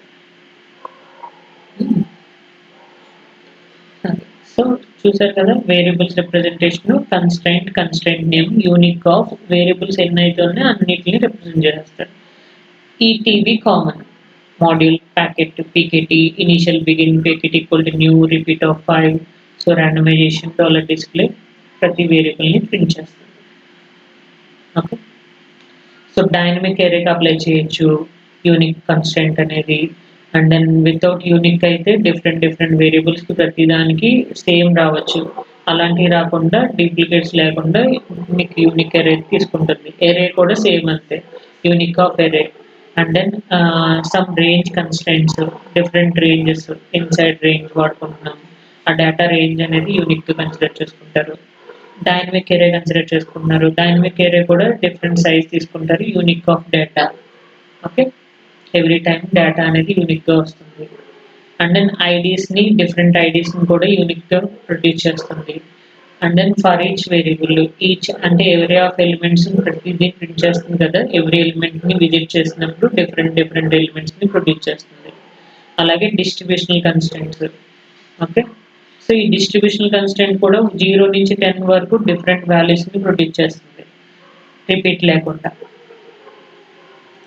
A: సో చూసారు కదా, variables representation constraint name unique of variables ఎన్నైతే ఉన్నాయో అన్నిటిని రిప్రజెంట్ చేస్తారు. ETV common module packet PKT initial begin packet equal to new repeat of 5. So randomization $display ప్రతి వేరియబుల్ని ప్రింట్ చేస్తుంది. ఓకే, సో డైనమిక్ ఎరేకి అప్లై చేయొచ్చు యూనిక్ కన్స్టెంట్ అనేది. అండ్ దెన్ వితౌట్ యూనిక్ అయితే డిఫరెంట్ వేరియబుల్స్కి ప్రతి దానికి సేమ్ రావచ్చు. అలాంటివి రాకుండా డూప్లికేట్స్ లేకుండా మీకు యూనిక్ ఎరే తీసుకుంటుంది. ఎరే కూడా సేమ్ అంతే, unique of array. And then some range constants, different ranges inside range వాడుకుంటున్నాం. ఆ డేటా రేంజ్ అనేది యూనిక్గా కన్సిడర్ చేసుకుంటారు. డైనమిక్ ఎరే కన్సిడర్ చేసుకుంటున్నారు, డైనమిక్ ఎరే కూడా డిఫరెంట్ సైజ్ తీసుకుంటారు, unique of data. Okay, every time data అనేది యూనిక్గా వస్తుంది. అండ్ దెన్ ఐడీస్ని డిఫరెంట్ ఐడీస్ని కూడా యూనిక్గా ప్రొడ్యూస్ చేస్తుంది. And then for each variable each అంటే ఎవరీ ఆఫ్ ఎలిమెంట్స్ ప్రతిదీ ప్రింట్ చేస్తుంది కదా, ఎవ్రీ ఎలిమెంట్ని విజిట్ చేసినప్పుడు డిఫరెంట్ ఎలిమెంట్స్ని ప్రొడ్యూస్ చేస్తుంది. అలాగే డిస్ట్రిబ్యూషనల్ కన్స్టెంట్స్. ఓకే, సో ఈ డిస్ట్రిబ్యూషనల్ కన్స్టెంట్ కూడా 0 నుంచి 10 వరకు డిఫరెంట్ వాల్యూస్ని ప్రొడ్యూస్ చేస్తుంది రిపీట్ లేకుండా.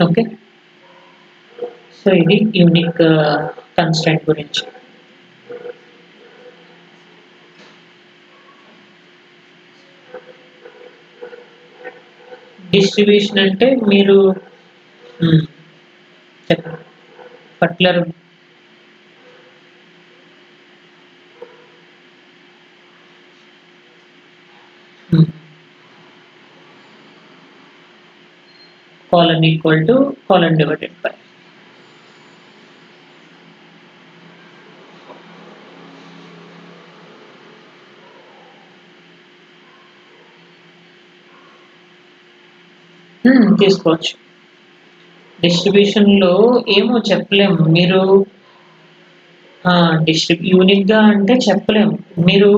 A: ఓకే, సో ఇది యూనిక్ కన్స్టెంట్ గురించి. డిస్ట్రిబ్యూషన్ అంటే మీరు చెప్పండి particular colon equal to colon divided by. తీసుకోవచ్చు. డిస్ట్రిబ్యూషన్లో ఏమో చెప్పలేము. మీరు యూనిక్గా అంటే చెప్పలేము. మీరు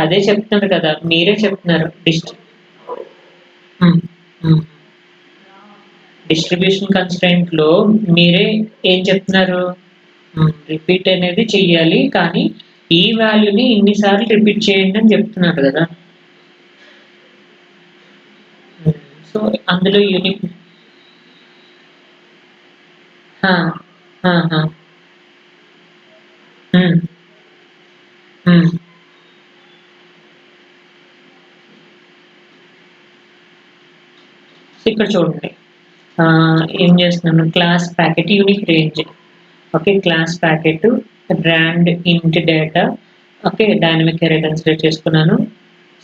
A: అదే చెప్తున్నారు కదా, మీరే చెప్తున్నారు డిస్ట్రిబ్యూషన్ కన్స్ట్రైంట్లో మీరే ఏం చెప్తున్నారు, రిపీట్ అనేది చెయ్యాలి కానీ ఈ వాల్యూని ఇన్నిసార్లు రిపీట్ చేయండి అని చెప్తున్నారు కదా. సో అందులో యూనిక్ హ్మ్. హ్మ్. సో, ఇక్కడ చూడండి. ఏం చేస్తున్నాను class packet unique range. Okay. Class packet rand int data. Okay. Dynamic array consider చేసుకున్నాను.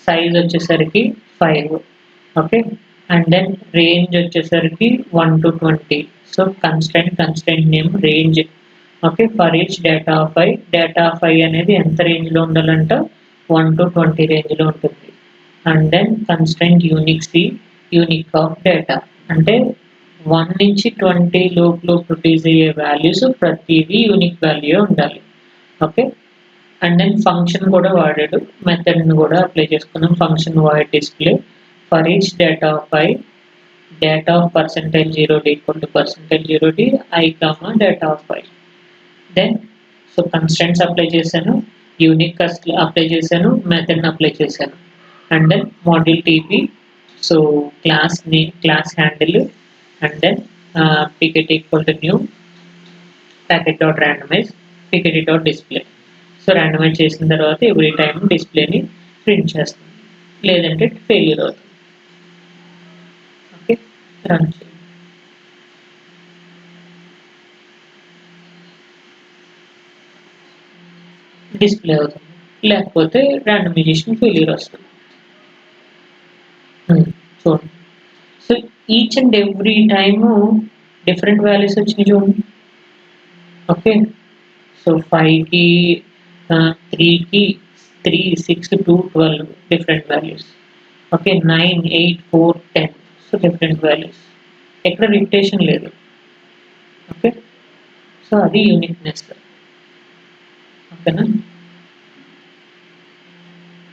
A: సైజ్ వచ్చేసరికి 5. ఓకే. అండ్ దెన్ రేంజ్ వచ్చేసరికి 1-20. So, constraint name range. Okay. For each data of i అనేది ఎంత రేంజ్‌లో ఉండాలంట 1-20 రేంజ్‌లో ఉంటుంది. And then constraint unique of data. అంటే 1-20 లోపులో ప్రొడ్యూస్ అయ్యే వాల్యూస్ ప్రతిదీ యూనిక్ వాల్యూ ఉండాలి. ఓకే. అండ్ దెన్ ఫంక్షన్ కూడా వాడాడు. మెథడ్‌ని కూడా అప్లై చేసుకున్నాం. Function void display for each data of percentage 0d equal to percentage 0d i comma data of i. Then so constraints apply చేశాను. Unique apply చేశాను. మెథడ్‌ని apply చేశాను. And then module T P so class handle and then packet equal to new packet dot randomize packet dot display. So randomize చేసిన తర్వాత every time డిస్‌ప్లేని print చేస్తుంది. లేదంటే failure అవుతుంది. Okay. Run చేయండి. డిస్‌ప్లే అవుతుంది. లేకపోతే randomization ఫెయిల్యూర్ వస్తుంది. చూడండి. So each and every time different values వచ్చినాయి చూడండి. ఓకే. సో 5కి 3కి 3, 6, 2, 12 different values. Okay. 9, 8, 4, 10 so different values. ఎక్కడ రిపిటేషన్ లేదు. ఓకే. సో అది యూనిక్‌నెస్. ఓకేనా?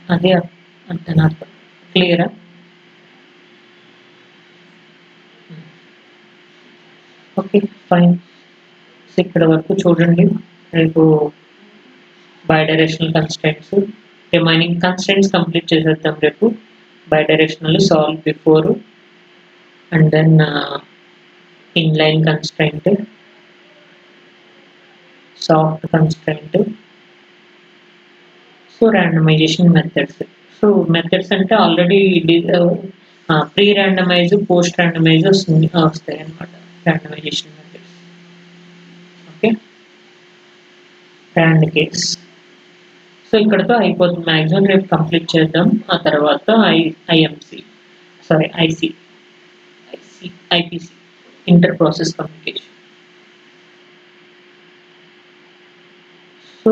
A: అదే అంతేనా అర్థం. క్లియరా? ఓకే. ఫైన్. సో ఇక్కడి వరకు చూడండి. రేపు bidirectional constraints remaining constraints complete చేసేద్దాం రేపు. Bidirectional solve before and then inline constraint, soft constraint, so randomization methods. So methods అంటే already pre randomize, post randomize వస్తాయన్నమాట. randomization methods. Okay. Rand case. So ఇక్కడితో అయిపోతుంది. మాక్సిమం రేపు complete చేద్దాం. ఆ తర్వాత IMC sorry IPC inter process communication. So